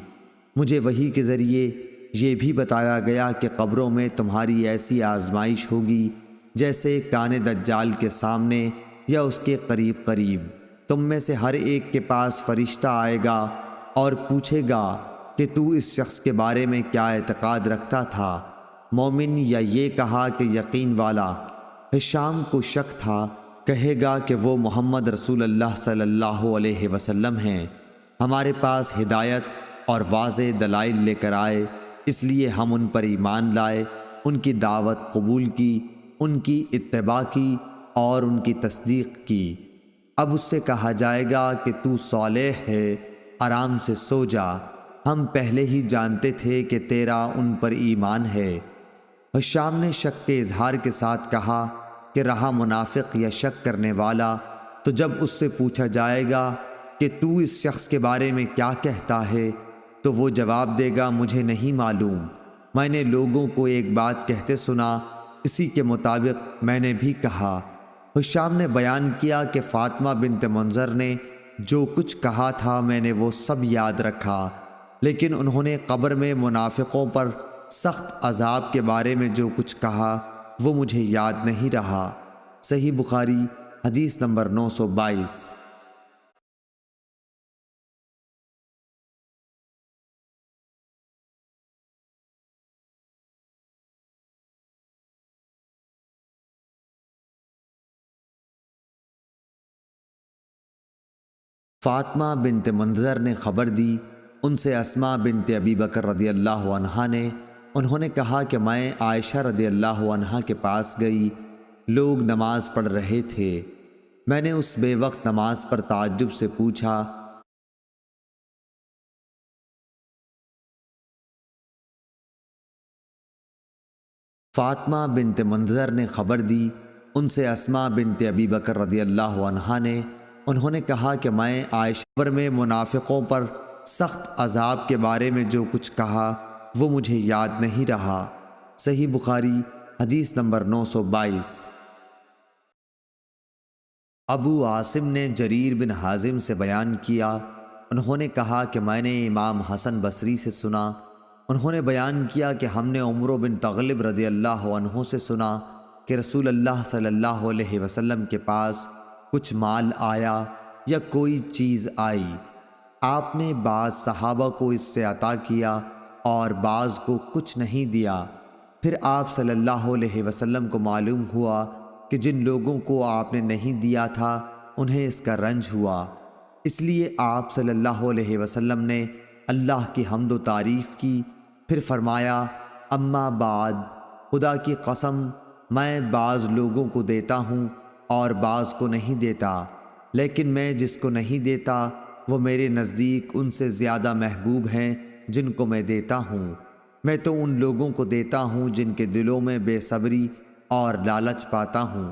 مجھے وحی کے ذریعے یہ بھی بتایا گیا کہ قبروں میں تمہاری ایسی آزمائش ہوگی جیسے کان دجال کے سامنے یا اس کے قریب قریب، تم میں سے ہر ایک کے پاس فرشتہ آئے گا اور پوچھے گا کہ تو اس شخص کے بارے میں کیا اعتقاد رکھتا تھا، مومن یا یہ کہا کہ یقین والا؟ ہشام کو شک تھا، کہے گا کہ وہ محمد رسول اللہ صلی اللہ علیہ وسلم ہیں، ہمارے پاس ہدایت اور واضح دلائل لے کر آئے، اس لیے ہم ان پر ایمان لائے، ان کی دعوت قبول کی، ان کی اتباع کی اور ان کی تصدیق کی۔ اب اس سے کہا جائے گا کہ تو صالح ہے، آرام سے سو جا، ہم پہلے ہی جانتے تھے کہ تیرا ان پر ایمان ہے۔ ہشام نے شک کے اظہار کے ساتھ کہا کہ رہا منافق یا شک کرنے والا، تو جب اس سے پوچھا جائے گا کہ تو اس شخص کے بارے میں کیا کہتا ہے، تو وہ جواب دے گا مجھے نہیں معلوم، میں نے لوگوں کو ایک بات کہتے سنا، اسی کے مطابق میں نے بھی کہا۔ ہشام نے بیان کیا کہ فاطمہ بنت منذر نے جو کچھ کہا تھا میں نے وہ سب یاد رکھا، لیکن انہوں نے قبر میں منافقوں پر سخت عذاب کے بارے میں جو کچھ کہا وہ مجھے یاد نہیں رہا۔ صحیح بخاری حدیث نمبر 922۔ فاطمہ بنت منذر نے خبر دی، ان سے اسماء بنت ابی بکر رضی اللہ عنہا نے، انہوں نے کہا کہ میں عائشہ رضی اللہ عنہا کے پاس گئی، لوگ نماز پڑھ رہے تھے، میں نے اس بے وقت نماز پر تعجب سے پوچھا، فاطمہ بنت منذر نے خبر دی، ان سے اسماء بنت ابی بکر رضی اللہ عنہا نے، انہوں نے کہا کہ میں عائشہ میں منافقوں پر سخت عذاب کے بارے میں جو کچھ کہا وہ مجھے یاد نہیں رہا۔ صحیح بخاری حدیث نمبر 922۔ ابو عاصم نے جریر بن حازم سے بیان کیا، انہوں نے کہا کہ میں نے امام حسن بصری سے سنا، انہوں نے بیان کیا کہ ہم نے عمر بن تغلب رضی اللہ عنہ سے سنا کہ رسول اللہ صلی اللہ علیہ وسلم کے پاس کچھ مال آیا یا کوئی چیز آئی، آپ نے بعض صحابہ کو اس سے عطا کیا اور بعض کو کچھ نہیں دیا، پھر آپ صلی اللہ علیہ وسلم کو معلوم ہوا کہ جن لوگوں کو آپ نے نہیں دیا تھا انہیں اس کا رنج ہوا، اس لیے آپ صلی اللہ علیہ وسلم نے اللہ کی حمد و تعریف کی، پھر فرمایا، اما بعد، خدا کی قسم میں بعض لوگوں کو دیتا ہوں اور بعض کو نہیں دیتا، لیکن میں جس کو نہیں دیتا وہ میرے نزدیک ان سے زیادہ محبوب ہیں جن کو میں دیتا ہوں۔ میں تو ان لوگوں کو دیتا ہوں جن کے دلوں میں بے صبری اور لالچ پاتا ہوں،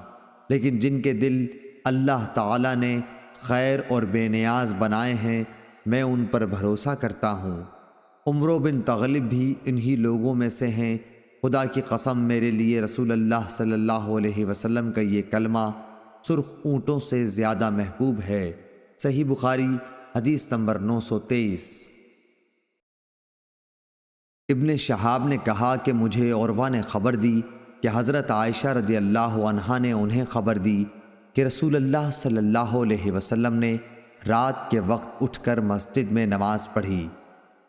لیکن جن کے دل اللہ تعالیٰ نے خیر اور بے نیاز بنائے ہیں میں ان پر بھروسہ کرتا ہوں۔ عمر بن تغلب بھی انہی لوگوں میں سے ہیں، خدا کی قسم میرے لیے رسول اللہ صلی اللہ علیہ وسلم کا یہ کلمہ سرخ اونٹوں سے زیادہ محبوب ہے۔ صحیح بخاری حدیث نمبر 923۔ ابن شہاب نے کہا کہ مجھے عروہ نے خبر دی کہ حضرت عائشہ رضی اللہ عنہا نے انہیں خبر دی کہ رسول اللہ صلی اللہ علیہ وسلم نے رات کے وقت اٹھ کر مسجد میں نماز پڑھی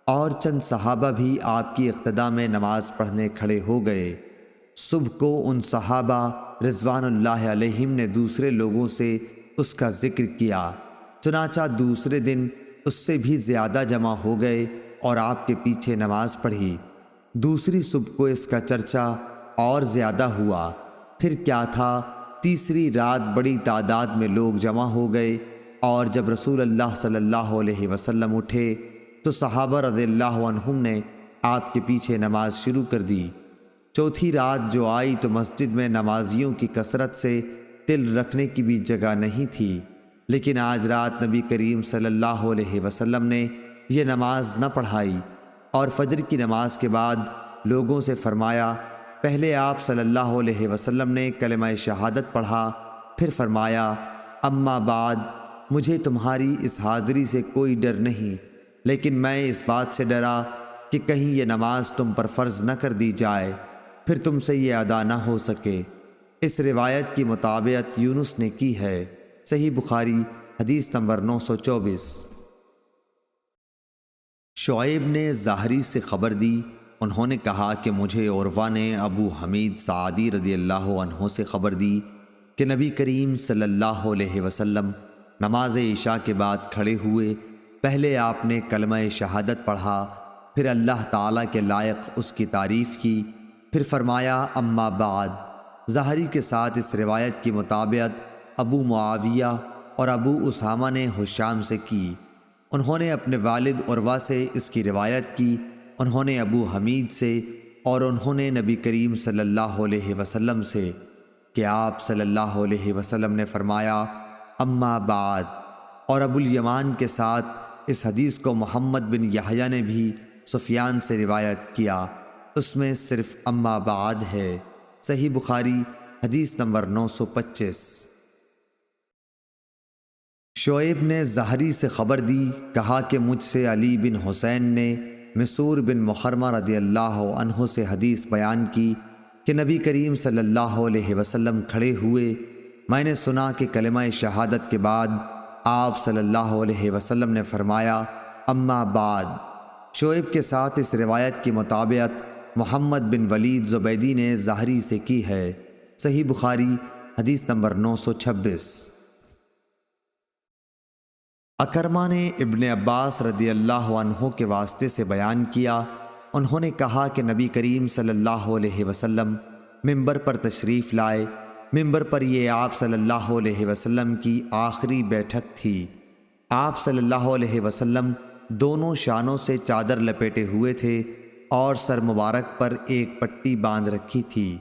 اور چند صحابہ بھی آپ کی اقتداء میں نماز پڑھنے کھڑے ہو گئے۔ صبح کو ان صحابہ رضوان اللہ علیہم نے دوسرے لوگوں سے اس کا ذکر کیا، چنانچہ دوسرے دن اس سے بھی زیادہ جمع ہو گئے اور آپ کے پیچھے نماز پڑھی۔ دوسری صبح کو اس کا چرچا اور زیادہ ہوا، پھر کیا تھا، تیسری رات بڑی تعداد میں لوگ جمع ہو گئے اور جب رسول اللہ صلی اللہ علیہ وسلم اٹھے تو صحابہ رضی اللہ عنہم نے آپ کے پیچھے نماز شروع کر دی۔ چوتھی رات جو آئی تو مسجد میں نمازیوں کی کثرت سے تل رکھنے کی بھی جگہ نہیں تھی، لیکن آج رات نبی کریم صلی اللہ علیہ وسلم نے یہ نماز نہ پڑھائی اور فجر کی نماز کے بعد لوگوں سے فرمایا، پہلے آپ صلی اللہ علیہ وسلم نے کلمہ شہادت پڑھا، پھر فرمایا، اما بعد، مجھے تمہاری اس حاضری سے کوئی ڈر نہیں، لیکن میں اس بات سے ڈرا کہ کہیں یہ نماز تم پر فرض نہ کر دی جائے، پھر تم سے یہ ادا نہ ہو سکے۔ اس روایت کی مطابقت یونس نے کی ہے۔ صحیح بخاری حدیث نمبر 924۔ شعیب نے زہری سے خبر دی، انہوں نے کہا کہ مجھے عروہ نے ابو حمید سعدی رضی اللہ عنہ سے خبر دی کہ نبی کریم صلی اللہ علیہ وسلم نماز عشاء کے بعد کھڑے ہوئے، پہلے آپ نے کلمہ شہادت پڑھا، پھر اللہ تعالیٰ کے لائق اس کی تعریف کی، پھر فرمایا، اما بعد۔ زہری کے ساتھ اس روایت کی مطابقت ابو معاویہ اور ابو اسامہ نے ہشام سے کی، انہوں نے اپنے والد عروہ سے اس کی روایت کی، انہوں نے ابو حمید سے اور انہوں نے نبی کریم صلی اللہ علیہ وسلم سے کہ آپ صلی اللہ علیہ وسلم نے فرمایا، اما بعد، اور ابو الیمان کے ساتھ اس حدیث کو محمد بن یحییٰ نے بھی سفیان سے روایت کیا، اس میں صرف اما بعد ہے۔ صحیح بخاری حدیث نمبر 925۔ شعیب نے زہری سے خبر دی، کہا کہ مجھ سے علی بن حسین نے مسور بن مخرمہ رضی اللہ عنہ سے حدیث بیان کی کہ نبی کریم صلی اللہ علیہ وسلم کھڑے ہوئے، میں نے سنا کہ کلمہ شہادت کے بعد آپ صلی اللہ علیہ وسلم نے فرمایا، اما بعد۔ شعیب کے ساتھ اس روایت کی مطابقت محمد بن ولید زبیدی نے زہری سے کی ہے۔ صحیح بخاری حدیث نمبر 926۔ اکرمہ نے ابن عباس رضی اللہ عنہ کے واسطے سے بیان کیا، انہوں نے کہا کہ نبی کریم صلی اللہ علیہ وسلم ممبر پر تشریف لائے۔ ممبر پر یہ آپ صلی اللہ علیہ وسلم کی آخری بیٹھک تھی۔ آپ صلی اللہ علیہ وسلم دونوں شانوں سے چادر لپیٹے ہوئے تھے اور سر مبارک پر ایک پٹی باندھ رکھی تھی۔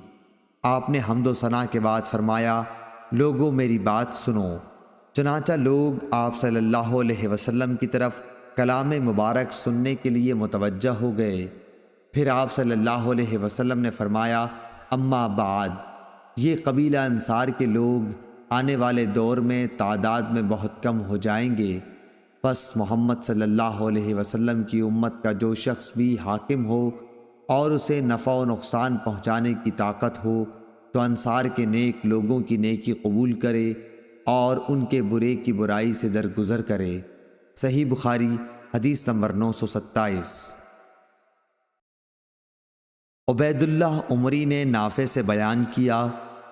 آپ نے حمد و ثنا کے بعد فرمایا، لوگوں میری بات سنو۔ چنانچہ لوگ آپ صلی اللہ علیہ وسلم کی طرف کلام مبارک سننے کے لیے متوجہ ہو گئے۔ پھر آپ صلی اللہ علیہ وسلم نے فرمایا، اما بعد، یہ قبیلہ انصار کے لوگ آنے والے دور میں تعداد میں بہت کم ہو جائیں گے، پس محمد صلی اللہ علیہ وسلم کی امت کا جو شخص بھی حاکم ہو اور اسے نفع و نقصان پہنچانے کی طاقت ہو تو انصار کے نیک لوگوں کی نیکی قبول کرے اور ان کے برے کی برائی سے درگزر کرے۔ صحیح بخاری حدیث نمبر 927۔ عبید اللہ عمری نے نافع سے بیان کیا،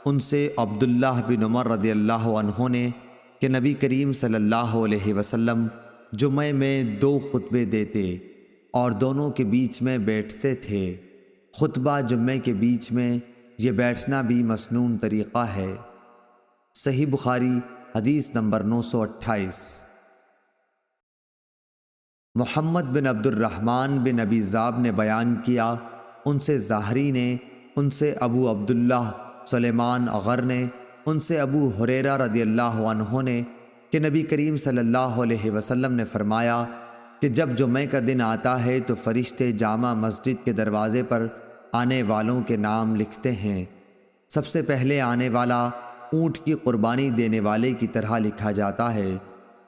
ان سے عبداللہ بن عمر رضی اللہ عنہ نے کہ نبی کریم صلی اللہ علیہ وسلم جمعے میں 2 خطبے دیتے اور دونوں کے بیچ میں بیٹھتے تھے۔ خطبہ جمعے کے بیچ میں یہ بیٹھنا بھی مسنون طریقہ ہے۔ صحیح بخاری حدیث نمبر 928۔ محمد بن عبد الرحمن بن ابی ذئب نے بیان کیا، ان سے ظاہری نے، ان سے ابو عبداللہ سلیمان اغر نے، ان سے ابو ہریرہ رضی اللہ عنہ نے کہ نبی کریم صلی اللہ علیہ وسلم نے فرمایا کہ جب جمعہ کا دن آتا ہے تو فرشتے جامع مسجد کے دروازے پر آنے والوں کے نام لکھتے ہیں۔ سب سے پہلے آنے والا اونٹ کی قربانی دینے والے کی طرح لکھا جاتا ہے،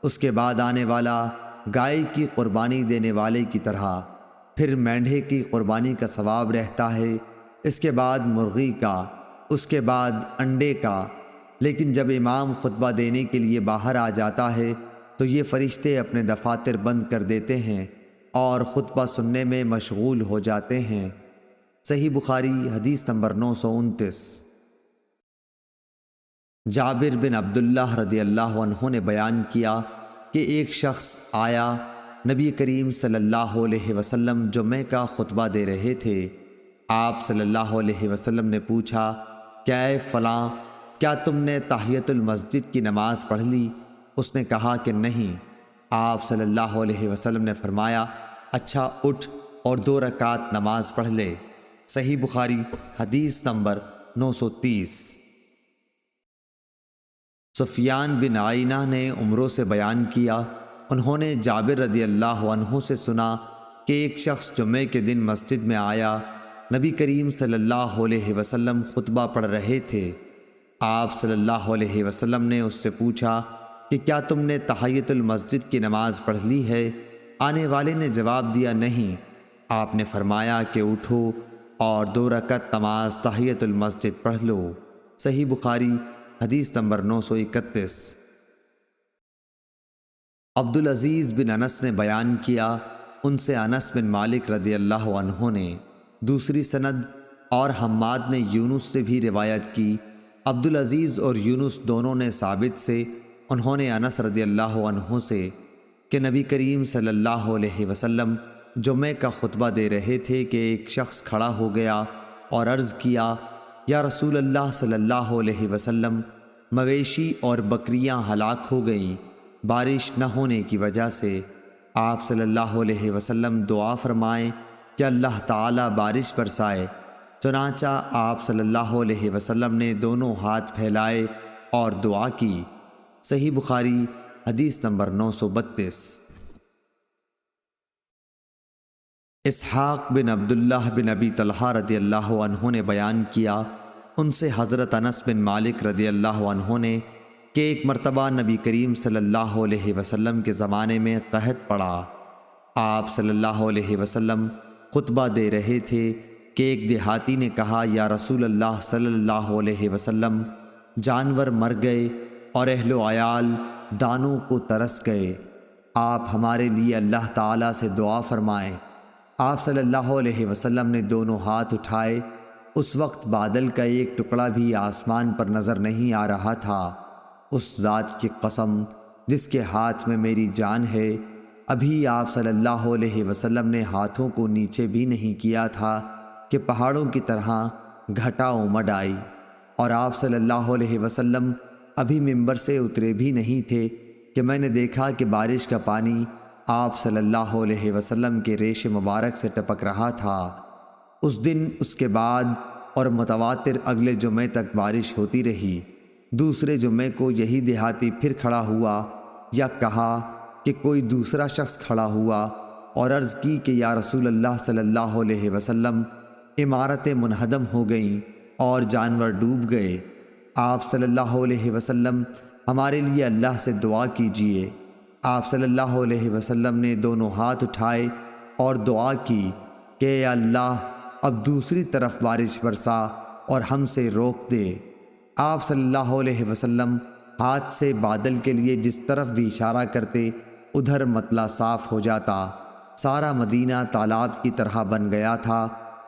اس کے بعد آنے والا گائے کی قربانی دینے والے کی طرح، پھر مینڈھے کی قربانی کا ثواب رہتا ہے، اس کے بعد مرغی کا، اس کے بعد انڈے کا۔ لیکن جب امام خطبہ دینے کے لیے باہر آ جاتا ہے تو یہ فرشتے اپنے دفاتر بند کر دیتے ہیں اور خطبہ سننے میں مشغول ہو جاتے ہیں۔ صحیح بخاری حدیث نمبر 929۔ جابر بن عبداللہ رضی اللہ عنہ نے بیان کیا کہ ایک شخص آیا، نبی کریم صلی اللہ علیہ وسلم جمعہ کا خطبہ دے رہے تھے۔ آپ صلی اللہ علیہ وسلم نے پوچھا، کیا اے فلاں، کیا تم نے تحیۃ المسجد کی نماز پڑھ لی؟ اس نے کہا کہ نہیں۔ آپ صلی اللہ علیہ وسلم نے فرمایا، اچھا اٹھ اور 2 رکعت نماز پڑھ لے۔ صحیح بخاری حدیث نمبر 930۔ سفیان بن عینہ نے عمرو سے بیان کیا، انہوں نے جابر رضی اللہ عنہ سے سنا کہ ایک شخص جمعے کے دن مسجد میں آیا، نبی کریم صلی اللہ علیہ وسلم خطبہ پڑھ رہے تھے۔ آپ صلی اللہ علیہ وسلم نے اس سے پوچھا کہ کیا تم نے تحیۃ المسجد کی نماز پڑھ لی ہے؟ آنے والے نے جواب دیا نہیں۔ آپ نے فرمایا کہ اٹھو اور 2 رکعت نماز تحیۃ المسجد پڑھ لو۔ صحیح بخاری حدیث نمبر 931۔ عبدالعزیز بن انس نے بیان کیا، ان سے انس بن مالک رضی اللہ عنہ نے دوسری سند اور حماد نے یونس سے بھی روایت کی۔ عبدالعزیز اور یونس دونوں نے ثابت سے، انہوں نے انس رضی اللہ عنہ سے کہ نبی کریم صلی اللہ علیہ وسلم جمعہ کا خطبہ دے رہے تھے کہ ایک شخص کھڑا ہو گیا اور عرض کیا، یا رسول اللہ صلی اللہ علیہ وسلم، مویشی اور بکریاں ہلاک ہو گئیں بارش نہ ہونے کی وجہ سے۔ آپ صلی اللہ علیہ وسلم دعا فرمائیں کہ اللہ تعالیٰ بارش برسائے۔ چنانچہ آپ صلی اللہ علیہ وسلم نے دونوں ہاتھ پھیلائے اور دعا کی۔ صحیح بخاری حدیث نمبر 932۔ اسحاق بن عبداللہ بن ابی طلحہ رضی اللہ عنہ نے بیان کیا، ان سے حضرت انس بن مالک رضی اللہ عنہ نے کہ ایک مرتبہ نبی کریم صلی اللہ علیہ وسلم کے زمانے میں قحط پڑا۔ آپ صلی اللہ علیہ وسلم خطبہ دے رہے تھے کہ ایک دیہاتی نے کہا، یا رسول اللہ صلی اللہ علیہ وسلم، جانور مر گئے اور اہل و عیال دانوں کو ترس گئے، آپ ہمارے لیے اللہ تعالیٰ سے دعا فرمائیں۔ آپ صلی اللہ علیہ وسلم نے دونوں ہاتھ اٹھائے، اس وقت بادل کا ایک ٹکڑا بھی آسمان پر نظر نہیں آ رہا تھا۔ اس ذات کی قسم جس کے ہاتھ میں میری جان ہے، ابھی آپ صلی اللہ علیہ وسلم نے ہاتھوں کو نیچے بھی نہیں کیا تھا کہ پہاڑوں کی طرح گھٹا امڈ آئی، اور آپ صلی اللہ علیہ وسلم ابھی ممبر سے اترے بھی نہیں تھے کہ میں نے دیکھا کہ بارش کا پانی آپ صلی اللہ علیہ وسلم کے ریش مبارک سے ٹپک رہا تھا۔ اس دن، اس کے بعد اور متواتر اگلے جمعے تک بارش ہوتی رہی۔ دوسرے جمعے کو یہی دیہاتی پھر کھڑا ہوا، یا کہا کہ کوئی دوسرا شخص کھڑا ہوا اور عرض کی کہ یا رسول اللہ صلی اللہ علیہ وسلم، عمارتیں منہدم ہو گئیں اور جانور ڈوب گئے۔ آپ صلی اللہ علیہ وسلم ہمارے لیے اللہ سے دعا کیجئے۔ آپ صلی اللہ علیہ وسلم نے دونوں ہاتھ اٹھائے اور دعا کی کہ اے اللہ، اب دوسری طرف بارش برسا اور ہم سے روک دے۔ آپ صلی اللہ علیہ وسلم ہاتھ سے بادل کے لیے جس طرف بھی اشارہ کرتے ادھر مطلع صاف ہو جاتا۔ سارا مدینہ تالاب کی طرح بن گیا تھا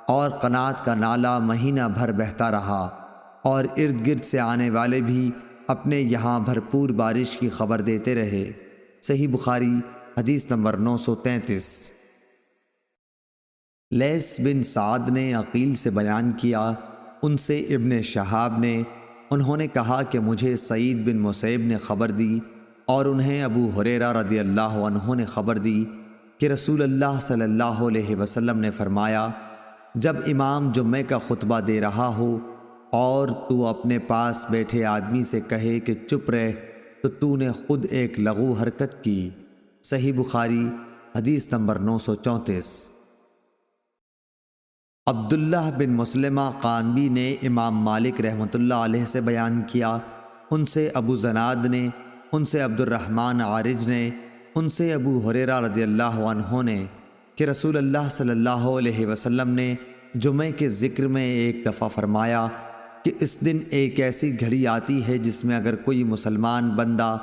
اور قنات کا نالہ مہینہ بھر بہتا رہا، اور ارد گرد سے آنے والے بھی اپنے یہاں بھرپور بارش کی خبر دیتے رہے۔ صحیح بخاری حدیث نمبر 933۔ لیث بن سعد نے عقیل سے بیان کیا، ان سے ابن شہاب نے، انہوں نے کہا کہ مجھے سعید بن مسیب نے خبر دی، اور انہیں ابو ہریرہ رضی اللہ عنہ نے خبر دی کہ رسول اللہ صلی اللہ علیہ وسلم نے فرمایا، جب امام جمعے کا خطبہ دے رہا ہو اور تو اپنے پاس بیٹھے آدمی سے کہے کہ چپ رہ، تو نے خود ایک لغو حرکت کی۔ صحیح بخاری حدیث نمبر 934۔ عبداللہ بن مسلمہ قانبی نے امام مالک رحمۃ اللہ علیہ سے بیان کیا، ان سے ابو زناد نے، ان سے عبد الرحمن عارج نے، ان سے ابو ہریرہ رضی اللہ عنہ نے کہ رسول اللہ صلی اللہ علیہ وسلم نے جمعے کے ذکر میں ایک دفعہ فرمایا کہ اس دن ایک ایسی گھڑی آتی ہے جس میں اگر کوئی مسلمان بندہ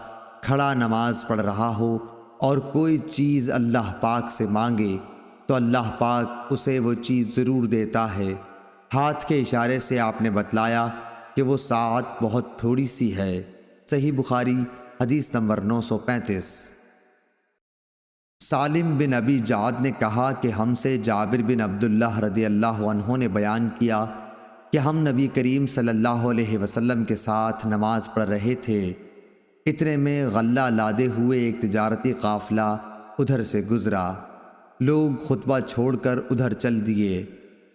کھڑا نماز پڑھ رہا ہو اور کوئی چیز اللہ پاک سے مانگے تو اللہ پاک اسے وہ چیز ضرور دیتا ہے۔ ہاتھ کے اشارے سے آپ نے بتلایا کہ وہ ساعت بہت تھوڑی سی ہے۔ صحیح بخاری حدیث نمبر 935۔ سالم بن ابی جعد نے کہا کہ ہم سے جابر بن عبداللہ رضی اللہ عنہ نے بیان کیا کہ ہم نبی کریم صلی اللہ علیہ وسلم کے ساتھ نماز پڑھ رہے تھے، اتنے میں غلہ لادے ہوئے ایک تجارتی قافلہ ادھر سے گزرا۔ لوگ خطبہ چھوڑ کر ادھر چل دیے۔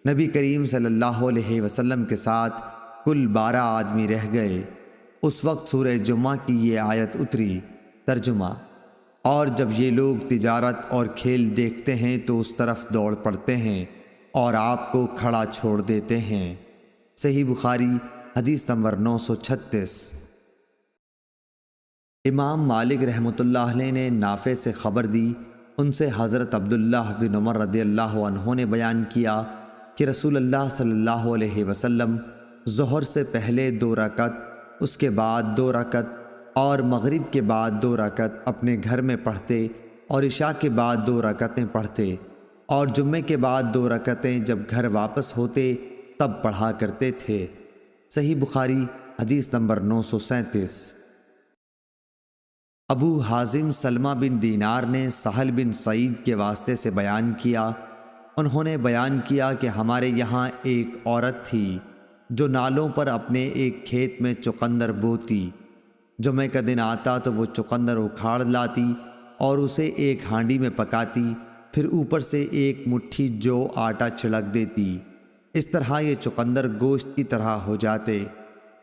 نبی کریم صلی اللہ علیہ وسلم کے ساتھ کل 12 آدمی رہ گئے۔ اس وقت سورہ جمعہ کی یہ آیت اتری۔ ترجمہ: اور جب یہ لوگ تجارت اور کھیل دیکھتے ہیں تو اس طرف دوڑ پڑتے ہیں اور آپ کو کھڑا چھوڑ دیتے ہیں۔ صحیح بخاری حدیث نمبر 936۔ امام مالک رحمۃ اللہ علیہ نے نافع سے خبر دی، ان سے حضرت عبداللہ بن عمر رضی اللہ عنہ نے بیان کیا کہ رسول اللہ صلی اللہ علیہ وسلم ظہر سے پہلے 2 رکعت، اس کے بعد 2 رکعت اور مغرب کے بعد 2 رکعت اپنے گھر میں پڑھتے، اور عشاء کے بعد 2 رکعتیں پڑھتے، اور جمعے کے بعد 2 رکعتیں جب گھر واپس ہوتے تب پڑھا کرتے تھے۔ صحیح بخاری حدیث نمبر 937۔ ابو حازم سلمہ بن دینار نے سہل بن سعید کے واسطے سے بیان کیا، انہوں نے بیان کیا کہ ہمارے یہاں ایک عورت تھی جو نالوں پر اپنے ایک کھیت میں چقندر بوتی۔ جمعے کا دن آتا تو وہ چقندر اکھاڑ لاتی اور اسے ایک ہانڈی میں پکاتی، پھر اوپر سے ایک مٹھی جو آٹا چھڑک دیتی۔ اس طرح یہ چقندر گوشت کی طرح ہو جاتے۔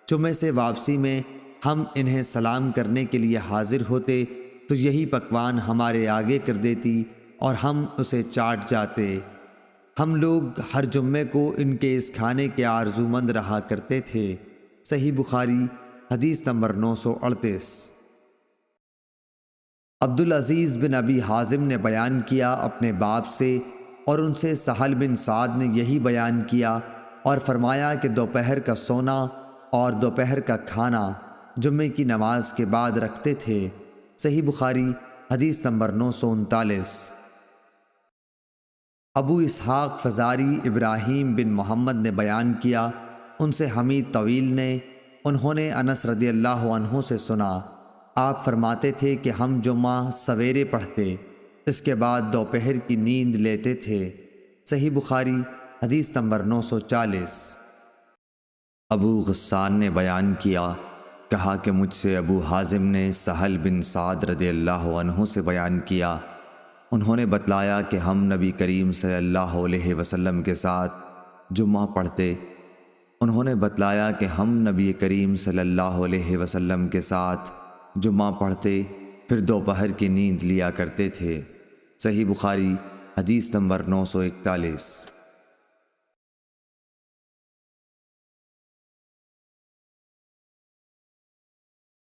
جمعے سے واپسی میں ہم انہیں سلام کرنے کے لیے حاضر ہوتے تو یہی پکوان ہمارے آگے کر دیتی اور ہم اسے چاٹ جاتے۔ ہم لوگ ہر جمعے کو ان کے اس کھانے کے آرزومند رہا کرتے تھے۔ صحیح بخاری حدیث نمبر 938۔ عبدالعزیز بن ابی حازم نے بیان کیا اپنے باپ سے، اور ان سے سہل بن سعد نے یہی بیان کیا اور فرمایا کہ دوپہر کا سونا اور دوپہر کا کھانا جمعے کی نماز کے بعد رکھتے تھے۔ صحیح بخاری حدیث نمبر 939۔ ابو اسحاق فزاری ابراہیم بن محمد نے بیان کیا، ان سے حمید طویل نے، انہوں نے انس رضی اللہ عنہ سے سنا، آپ فرماتے تھے کہ ہم جمعہ سویرے پڑھتے، اس کے بعد دوپہر کی نیند لیتے تھے۔ صحیح بخاری حدیث نمبر 940۔ ابو غسان نے بیان کیا، کہا کہ مجھ سے ابو حازم نے سہل بن سعد رضی اللہ عنہ سے بیان کیا، انہوں نے بتلایا کہ ہم نبی کریم صلی اللہ علیہ وسلم کے ساتھ جمعہ پڑھتے۔ انہوں نے بتلایا کہ ہم نبی کریم صلی اللہ علیہ وسلم کے ساتھ جمعہ پڑھتے، پھر دوپہر کی نیند لیا کرتے تھے۔ صحیح بخاری حدیث نمبر 941۔